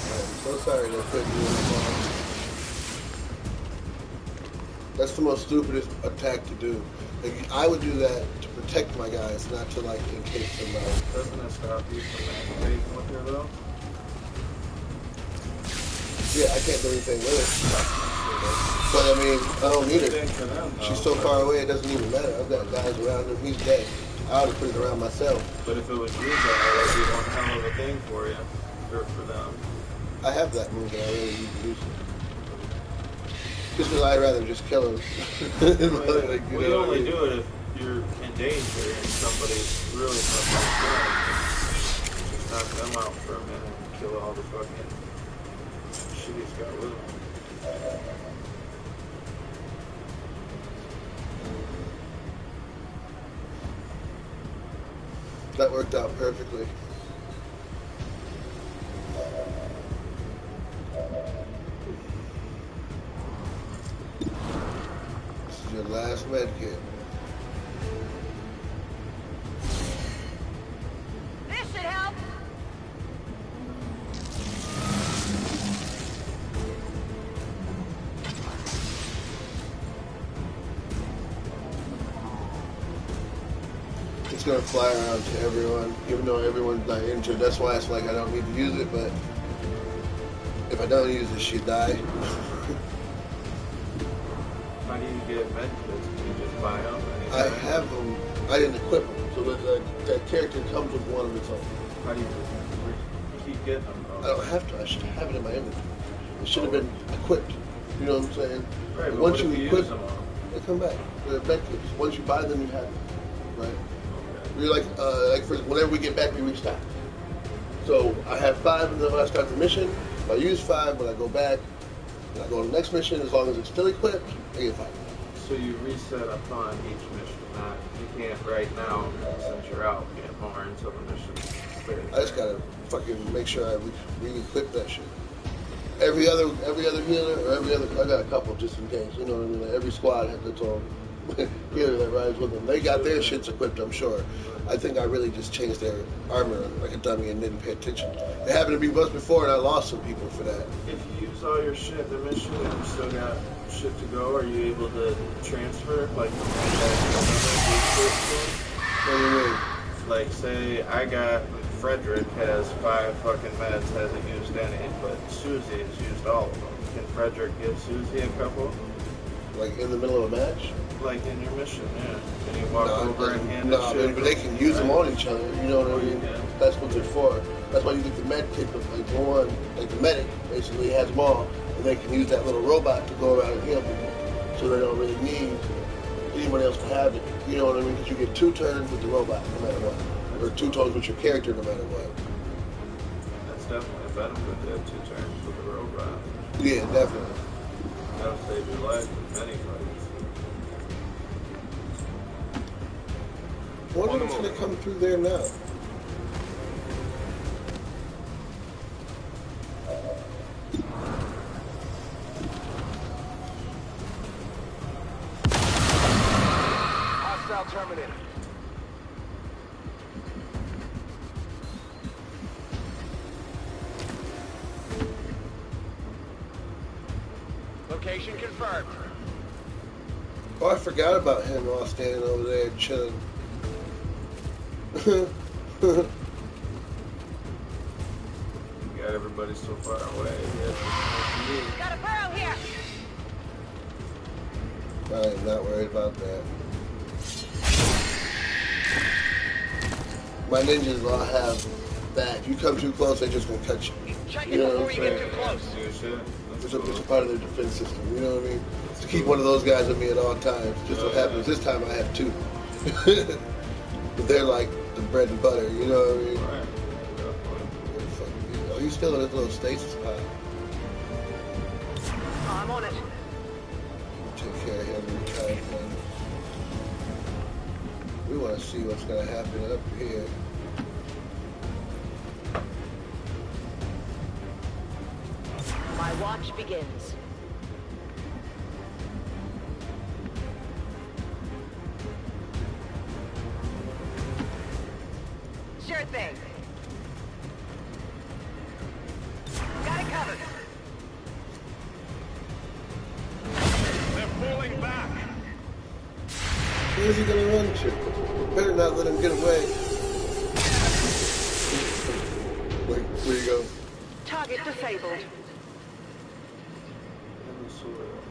I'm so sorry they put you in the ball. That's the most stupidest attack to do. Like, I would do that to protect my guys, not to like encase somebody. Doesn't it stop you from activating with her though? Yeah, I can't do anything with it. But I mean, I don't need it. She's so far away, it doesn't even matter. I've got guys around him. He's dead. I ought to put it around myself. But if it was you, that would be one hell of a thing for you, or for them. I have that move that I really need to use. Just because I'd rather just kill him. Like, We only do it if you're in danger and somebody's really fucking strong. Just knock them out for a minute and kill all the fucking shit he's got with him. That worked out perfectly. This is your last med kit. This gonna fly around to everyone, even though everyone's not injured. That's why it's like I don't need to use it, but if I don't use it, she die. How do you get med kits? Do you just buy them? I have them. I didn't equip them, so that character comes with one of its own. How do you keep getting them? I don't have to. I should have it in my inventory. It should have been equipped. You know what I'm saying? Right, but once what you if equip use them all? they come back. They're med kits. Once you buy them, you have them. Right? Okay. We're like for whenever we get back, we restock. So I have 5 and then when I start the mission, if I use 5, when I go back, when I go to the next mission, as long as it's still equipped, I get 5. So you reset upon each mission, not you can't right now since you're out get more until the mission's clear. I just gotta fucking make sure I re-equip that shit. Every other healer or every other, I got a couple just in case. You know what I mean? Like every squad has its own healer that rides with them. They got their shits equipped, I'm sure. I think I really just changed their armor like a dummy and didn't pay attention. It happened to be once before, and I lost some people for that. If you use all your shit in the mission and you still got shit to go, are you able to transfer like from one guy to What do you mean? another? Like say I got Frederick has 5 fucking meds, hasn't used any, but Susie has used all of them. Can Frederick give Susie a couple? Like in the middle of a match? Like in your mission, yeah. Can you walk over and hand no, shit? but they can use them on each other. You know what I mean? Yeah. That's what they're for. That's why you get the med kit, but like the one, like the medic, basically has them all, and they can use that little robot to go around and heal people. So they don't really need anyone else to have it. You know what I mean? Because you get 2 turns with the robot, no matter what, or 2 turns with your character, no matter what. That's definitely better than to have 2 turns with the robot. Yeah, definitely. That'll save your life in many fights. I wonder what's going to come through there now. Hostile terminated. Location confirmed. Oh, I forgot about him while standing over there chilling. You got everybody so far away. Yeah. Got a burrow here. I am not worried about that. My ninjas all have that. You come too close, they're just gonna cut you. Check You it know before what you I'm get saying? too close. It's a part of their defense system. You know what I mean? To keep one of those guys with me at all times. Just what happens this time, I have 2. But they're like the bread and butter. You know what I mean? Right. Oh, he's still in his little stasis pod. I'm on it. Take care of him in time. We want to see what's going to happen up here. My watch begins. Sure thing. Got it covered. They're pulling back. Where's he going to run to? Better not let him get away. Where you go? Target disabled.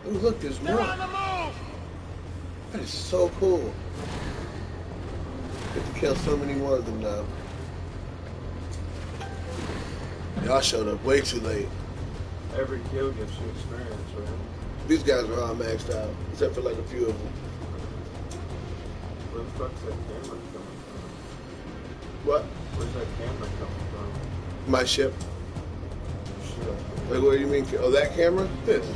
Oh, look, there's more. They're on the move. That is so cool. Get to kill so many more of them now. Y'all showed up way too late. Every kill gives you experience, right? These guys are all maxed out, except for like a few of them. Where the fuck's that camera coming from? What? Where's that camera coming from? My ship. Shit. Like, what do you mean? Oh, that camera? This.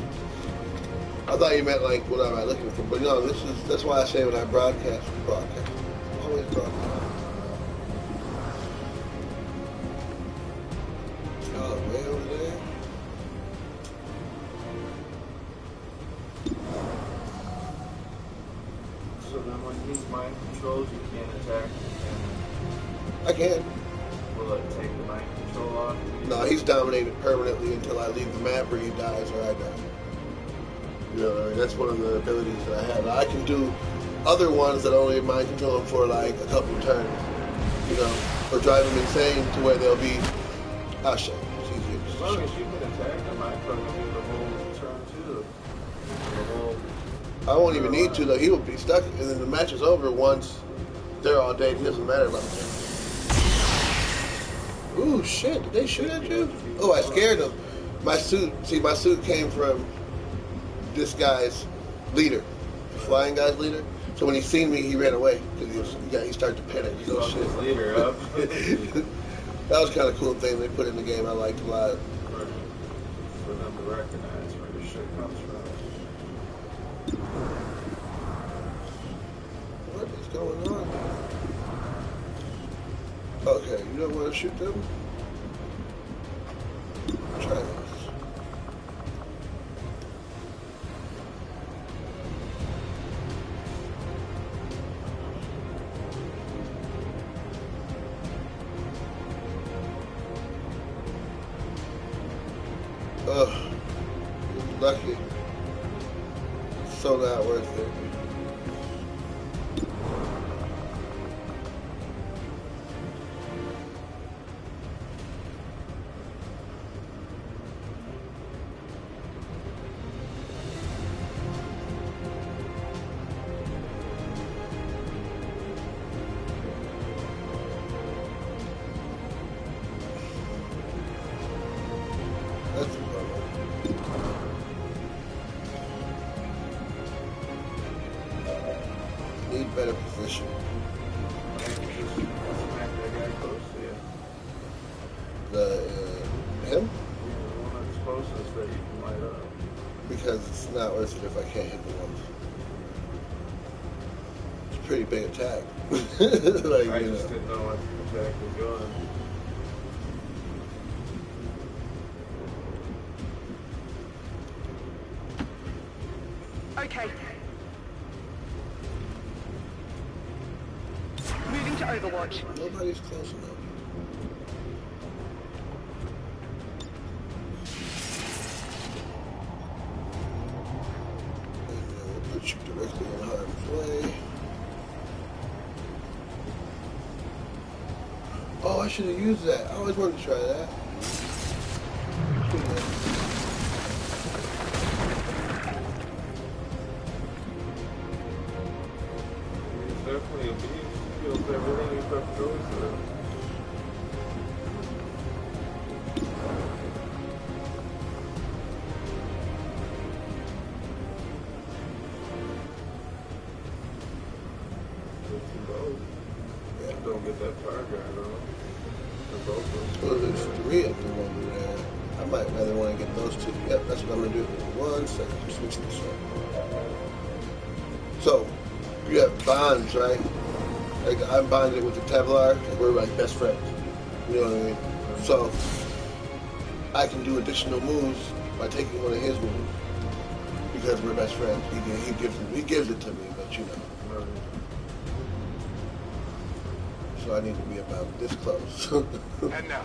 I thought you meant like what am I looking for, but no, that's why I say when I broadcast. Always broadcast. Oh, way over there. So then when he's mind controls, you can't attack him. I can. Will it take the mind control off? No, he's dominated permanently until I leave the map or he dies or I die. You know, that's one of the abilities that I have. I can do other ones that only mind control them for like a couple of turns, you know, or drive them insane to where they'll be. Oh shit, it's easier. As long as you can attack them, I fucking do the whole turn too. The whole. I won't even need to though. He will be stuck, and then the match is over once they're all dead. It doesn't matter about them. Ooh shit! Did they shoot at you? Oh, I scared them. My suit. See, my suit came from this guy's leader, the flying guy's leader. So when he seen me, he ran away because he started to panic. He goes, shit. Leader up. That was kind of cool thing they put in the game. I liked a lot. For them to recognize where this shit comes from. What is going on? Okay, you don't want to shoot them? Try this. Ugh, lucky. So not worth it. That's a bummer. Need better position. Smack that guy close to you. The him? The one that's closest that you can light up. Because it's not worth it if I can't hit the ones. It's a pretty big attack. Like, I just didn't know what attack was going. Okay. Moving to Overwatch. Nobody's close enough. And we'll put you directly in harm's way. Oh, I should have used that. I always wanted to try that. It's definitely a beast. Kills everything you fucking go through. Don't get that fire guy though. They're both of them. Well, there's three of them over there. I might rather want to get those two. Yep, that's what I'm going to do. 1 second. Switch this up. So, you have bonds, right? Like, I'm bonded with the Tevlar, and we're like best friends. You know what I mean? So, I can do additional moves by taking one of his moves. Because we're best friends. He gives it to me, but you know. So I need to be about this close. And now.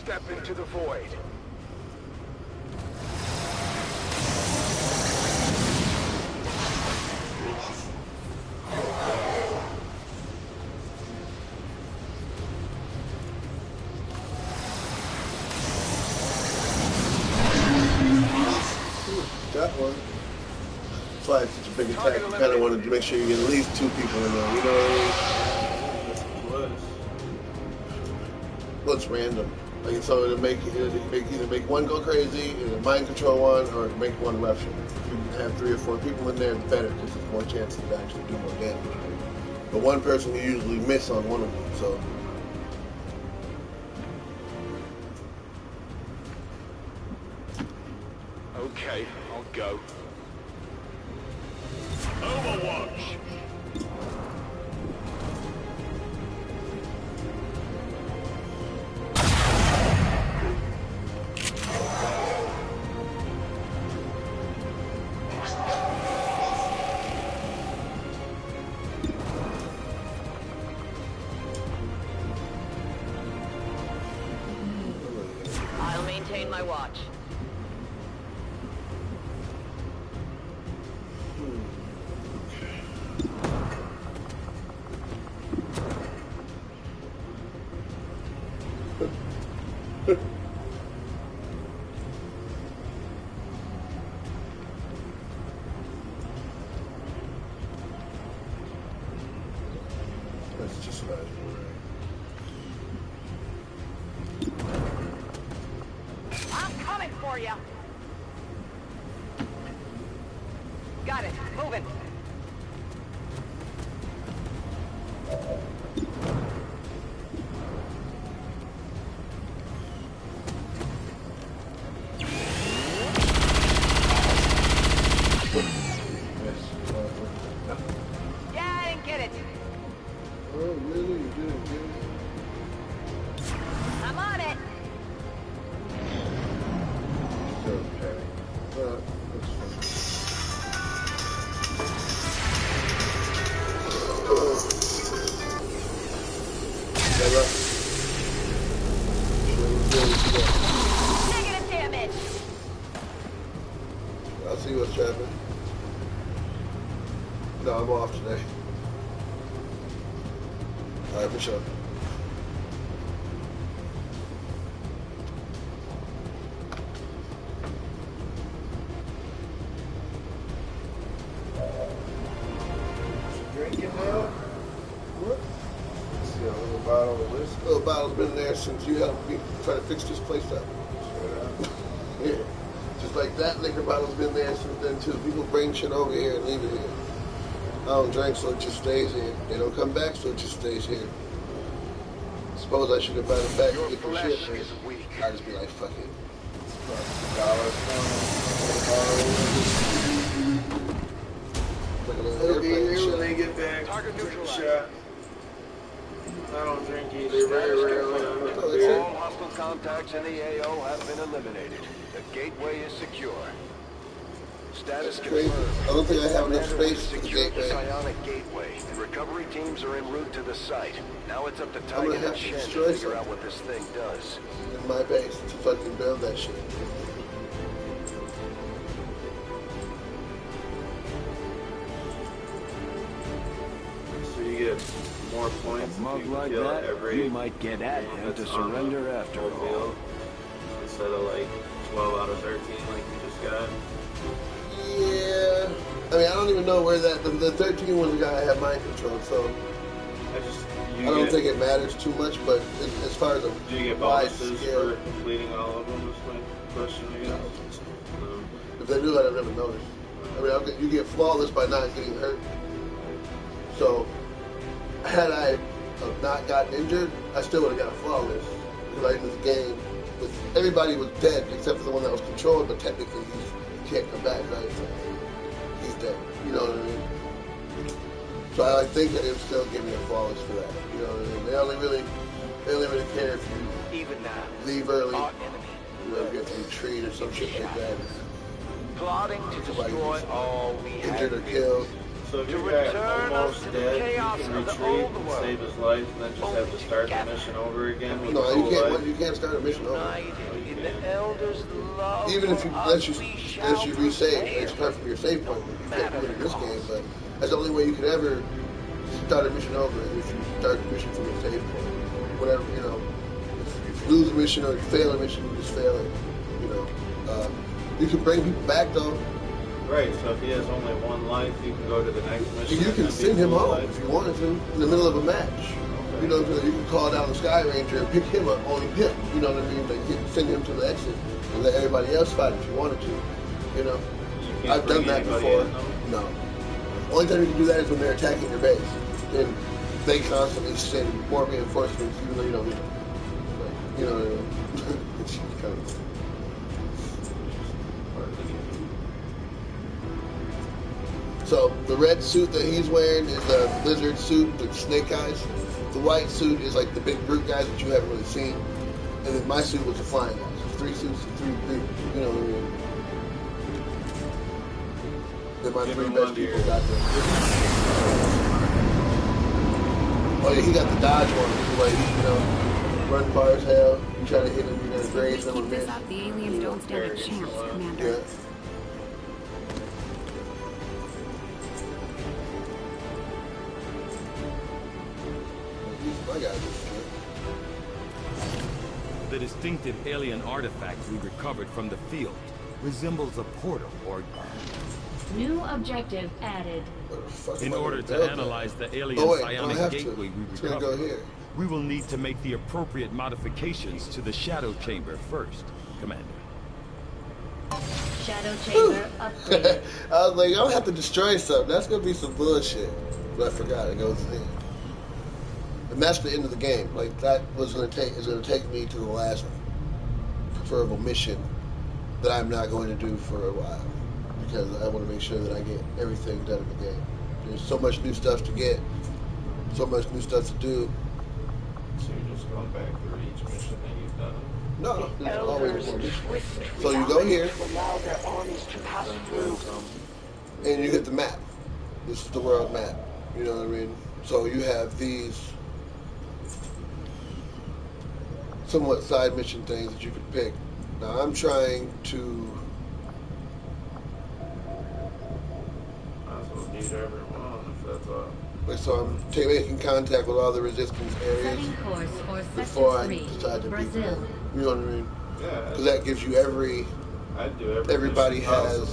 Step into the void. That one. That's why it's such a big attack. You kind of wanted to make sure you get at least 2 people in there. You know what I mean? Well, it's random. Like, so it'll either make one go crazy, it'll mind control one, or it'll make one rupture. If you have 3 or 4 people in there, it's better because there's more chances to actually do more damage. But one person you usually miss on one of them, so. Okay, I'll go. Overwatch! my watch. That's just about it. I'm coming for you. Got it. Moving. Yeah, I didn't get it. Oh, really? You didn't get it? I'm on it. Okay. That's Negative damage. I'll see what's happening. No, I'm off today. Alright, for sure. Drinking now? What? See a little bottle of whiskey. Little bottle's been there since you helped me try to fix this place up. Yeah. Just like that liquor bottle's been there since then too. People bring shit over here and leave it here. I don't drink, so it just stays here. They don't come back, so it just stays here. Suppose I should have brought it back and get the shit. I'd just be like, fuck it. Like a little It'll be airplane here shot. when they get back. Target shot. I don't drink either. Very rarely. All hostile contacts in the AO have been eliminated. The gateway is secure. Status Crazy. confirmed. I don't think I have enough Commander space has for the secured the gateway. psionic gateway. The recovery teams are en route to the site. Now it's up to I'm gonna Tigan have and to Shen to destroy figure something out what this thing does. in my base to fucking build that shit. So you get more points. A mug if you like kill that, every you might get at one him that's to on the surrender after whole all. field, instead of like 12 out of 13 like you just got. Yeah. I mean, I don't even know where that, the 13 was the guy I had mind control, so I don't think it matters too much, but as far as a Do you get wide bonuses scale, for completing all of them? Is my question, I guess. No. if they do that, I've never noticed. I mean, you get flawless by not getting hurt. So, had I not gotten injured, I still would have got flawless. Because in this game, everybody was dead except for the one that was controlled, but technically he can't come back, right? So he's dead. You know what I mean? So I think that it would still give me a flawless for that. You know what I mean? They only really care if you Even now, leave early, our enemy, you know, get to retreat or some shit like that. plotting to destroy all we have Injured or built. killed. So if To your guy return us almost to the dead, chaos you can of the retreat old and world. save his life, and then just have to start the mission over again with No, his you whole can't. life. You can't start a mission over. United in the elders' love. Even if you for unless us, you we unless shall you resave, prevail. it's part from your save point. You can't do it in this Matter game, but that's the only way you could ever start a mission over is if you start the mission from your save point. Whatever, you know. If you lose a mission or you fail a mission, you just fail it. You know. You can bring people back though. Right, so if he has only one life, you can go to the next mission. You and can then send be him full home life. if you wanted to in the middle of a match. You know, so you can call down the Sky Ranger and pick him up, only him. You know what I mean? But you can send him to the exit and let everybody else fight if you wanted to. You know, You I've done that bring before. anybody in, though? No, only time you can do that is when they're attacking your base. Then they constantly send more reinforcements, even though you don't need them. Like, you know what I mean? It's kind of. So the red suit that he's wearing is a lizard suit with snake eyes. The white suit is like the big brute guys that you haven't really seen. And then my suit was the flying guys. So 3 suits, 3 brute, you know what I mean? Then my 3 best people got them. Oh yeah, he got the dodge one, like, you know. run far as hell. You try to hit them, you're gonna graze them Keep and this miss. up, the aliens don't stand a chance, Commander. Yeah. I got this. The distinctive alien artifact we recovered from the field resembles a portal or... New objective added. In order to analyze the alien psionic gateway we recovered, we will need to make the appropriate modifications to the shadow chamber first, Commander. Shadow chamber upgraded. I was like, I don't have to destroy something. That's gonna be some bullshit. But I forgot it goes in. And that's the end of the game. Like that is gonna take me to the last preferable mission that I'm not going to do for a while. Because I want to make sure that I get everything done in the game. There's so much new stuff to get, so much new stuff to do. So you're just going back through each mission that you've done? No, there's always more missions. So you go here, and you hit the map. This is the world map. You know what I mean? So you have these somewhat side mission things that you could pick. Now I'm trying to... So I'm making contact with all the resistance areas before I decide to beat them. You know what I mean? Yeah. Because that gives you everybody has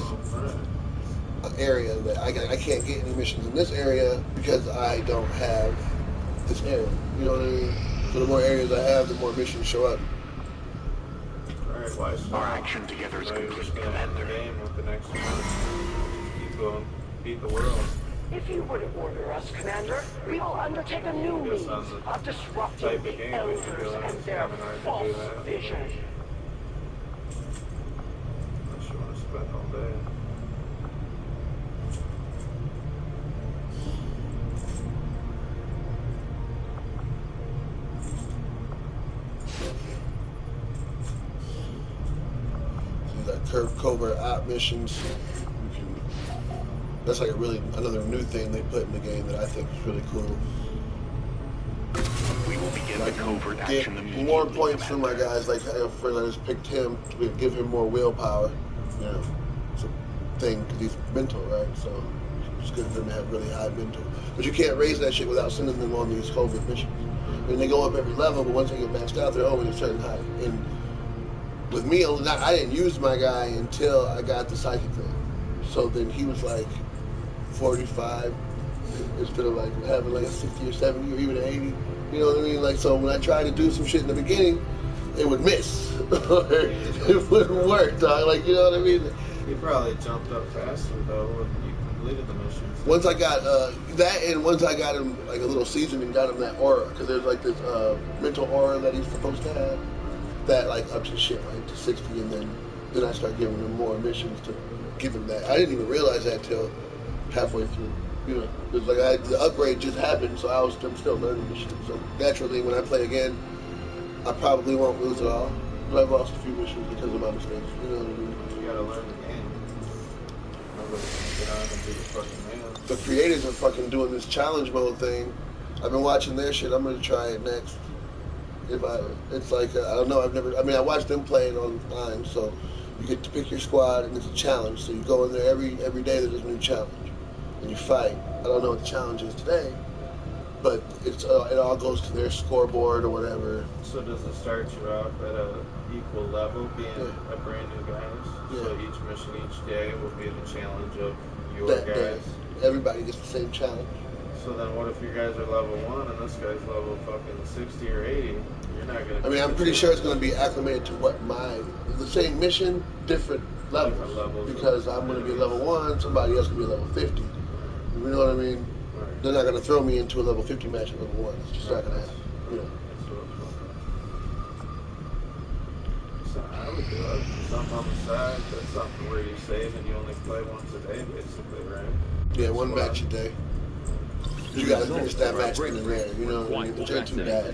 an area that I can't get any missions in this area because I don't have this area. You know what I mean? So the more areas I have, the more missions show up. Our action together is complete, Commander. With the next one. Keep going. Beat the world. If you were to order us, Commander, we will undertake a new means of disrupting the Elders and their false vision. Unless you want to spend all day. Covert op missions. That's like another new thing they put in the game that I think is really cool. We will begin the covert action immediately. More points for my guys. Like first I just picked him to give him more willpower. You know, it's a thing because he's mental, right? So it's good for him to have really high mental. But you can't raise that shit without sending them on these covert missions. And they go up every level, but once they get maxed out, they're only a certain height. And with me, I didn't use my guy until I got the psychic thing. So then he was like 45 instead of like having like a 60 or 70 or even an 80. You know what I mean? Like, so when I tried to do some shit in the beginning, it would miss. Or it wouldn't work, dog. Like, you know what I mean? You probably jumped up faster though when you completed the missions. Once I got that, and once I got him like a little seasoned and got him that aura, because there's like this mental aura that he's supposed to have. That like ups his shit right to 60, and then I start giving him more missions to give him that. I didn't even realize that till halfway through. You know, it's like the upgrade just happened, so I'm still learning missions. So naturally, when I play again, I probably won't lose it all. But I've lost a few missions because of my mistakes. You know what I mean? You gotta learn the game. Get on and be the fucking man. The creators are fucking doing this challenge mode thing. I've been watching their shit. I'm gonna try it next. It's like, I don't know, I watch them play it online, so you get to pick your squad, and it's a challenge. So you go in there every day, there's a new challenge, and you fight. I don't know what the challenge is today, but it all goes to their scoreboard or whatever. So does it start you out at a equal level, being a brand new guys? Yeah. So each mission each day will be the challenge of your guys? Day. Everybody gets the same challenge. So then what if your guys are level 1 and this guy's level fucking 60 or 80? You're not going to... I'm pretty sure it's going to be acclimated to the same mission, different levels. Because I'm going to be level 1, somebody else can be level 50. You know what I mean? Right. They're not going to throw me into a level 50 match at level 1. It's just not going to happen. You know. So I would do it. Something on the side, that's something where you save and you only play once a day, basically, right? Yeah, one match a day. You gotta finish that match in the rare, you know what I mean? But you're too bad.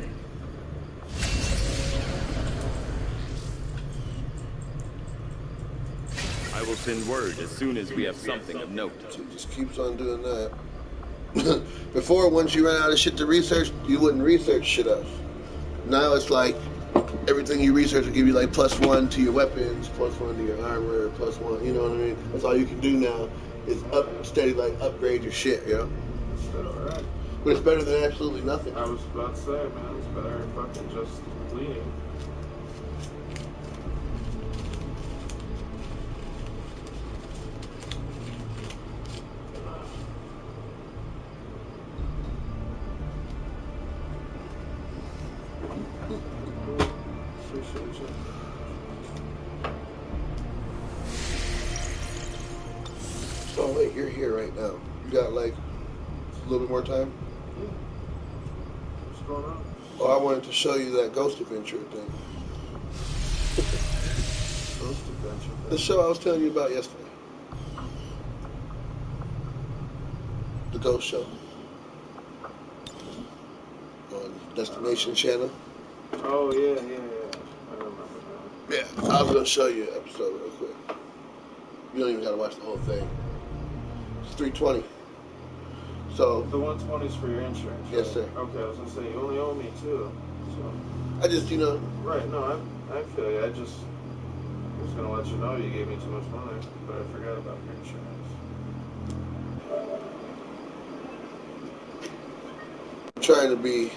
I will send word as soon as we have something of note. So it just keeps on doing that. Before, once you ran out of shit to research, you wouldn't research shit else. Now it's like everything you research will give you like +1 to your weapons, +1 to your armor, +1. You know what I mean? That's all you can do now is upgrade your shit. You know. Still, right. But it's better than absolutely nothing. I was about to say, man, it's better than fucking just bleeding. Oh wait, you're here right now. You got like a little bit more time? Yeah. What's going on? Oh, I wanted to show you that Ghost Adventure thing. Ghost Adventure thing? The show I was telling you about yesterday. The Ghost Show. On Destination Channel. Oh, yeah. I remember that. Yeah, I was going to show you an episode real quick. You don't even got to watch the whole thing. It's $320. So the 120 is for your insurance. Yes, right? sir. Okay, I was gonna say you only owe me too. So I just, you know. Right. No, I feel you. I was gonna let you know you gave me too much money, but I forgot about your insurance. I'm trying to be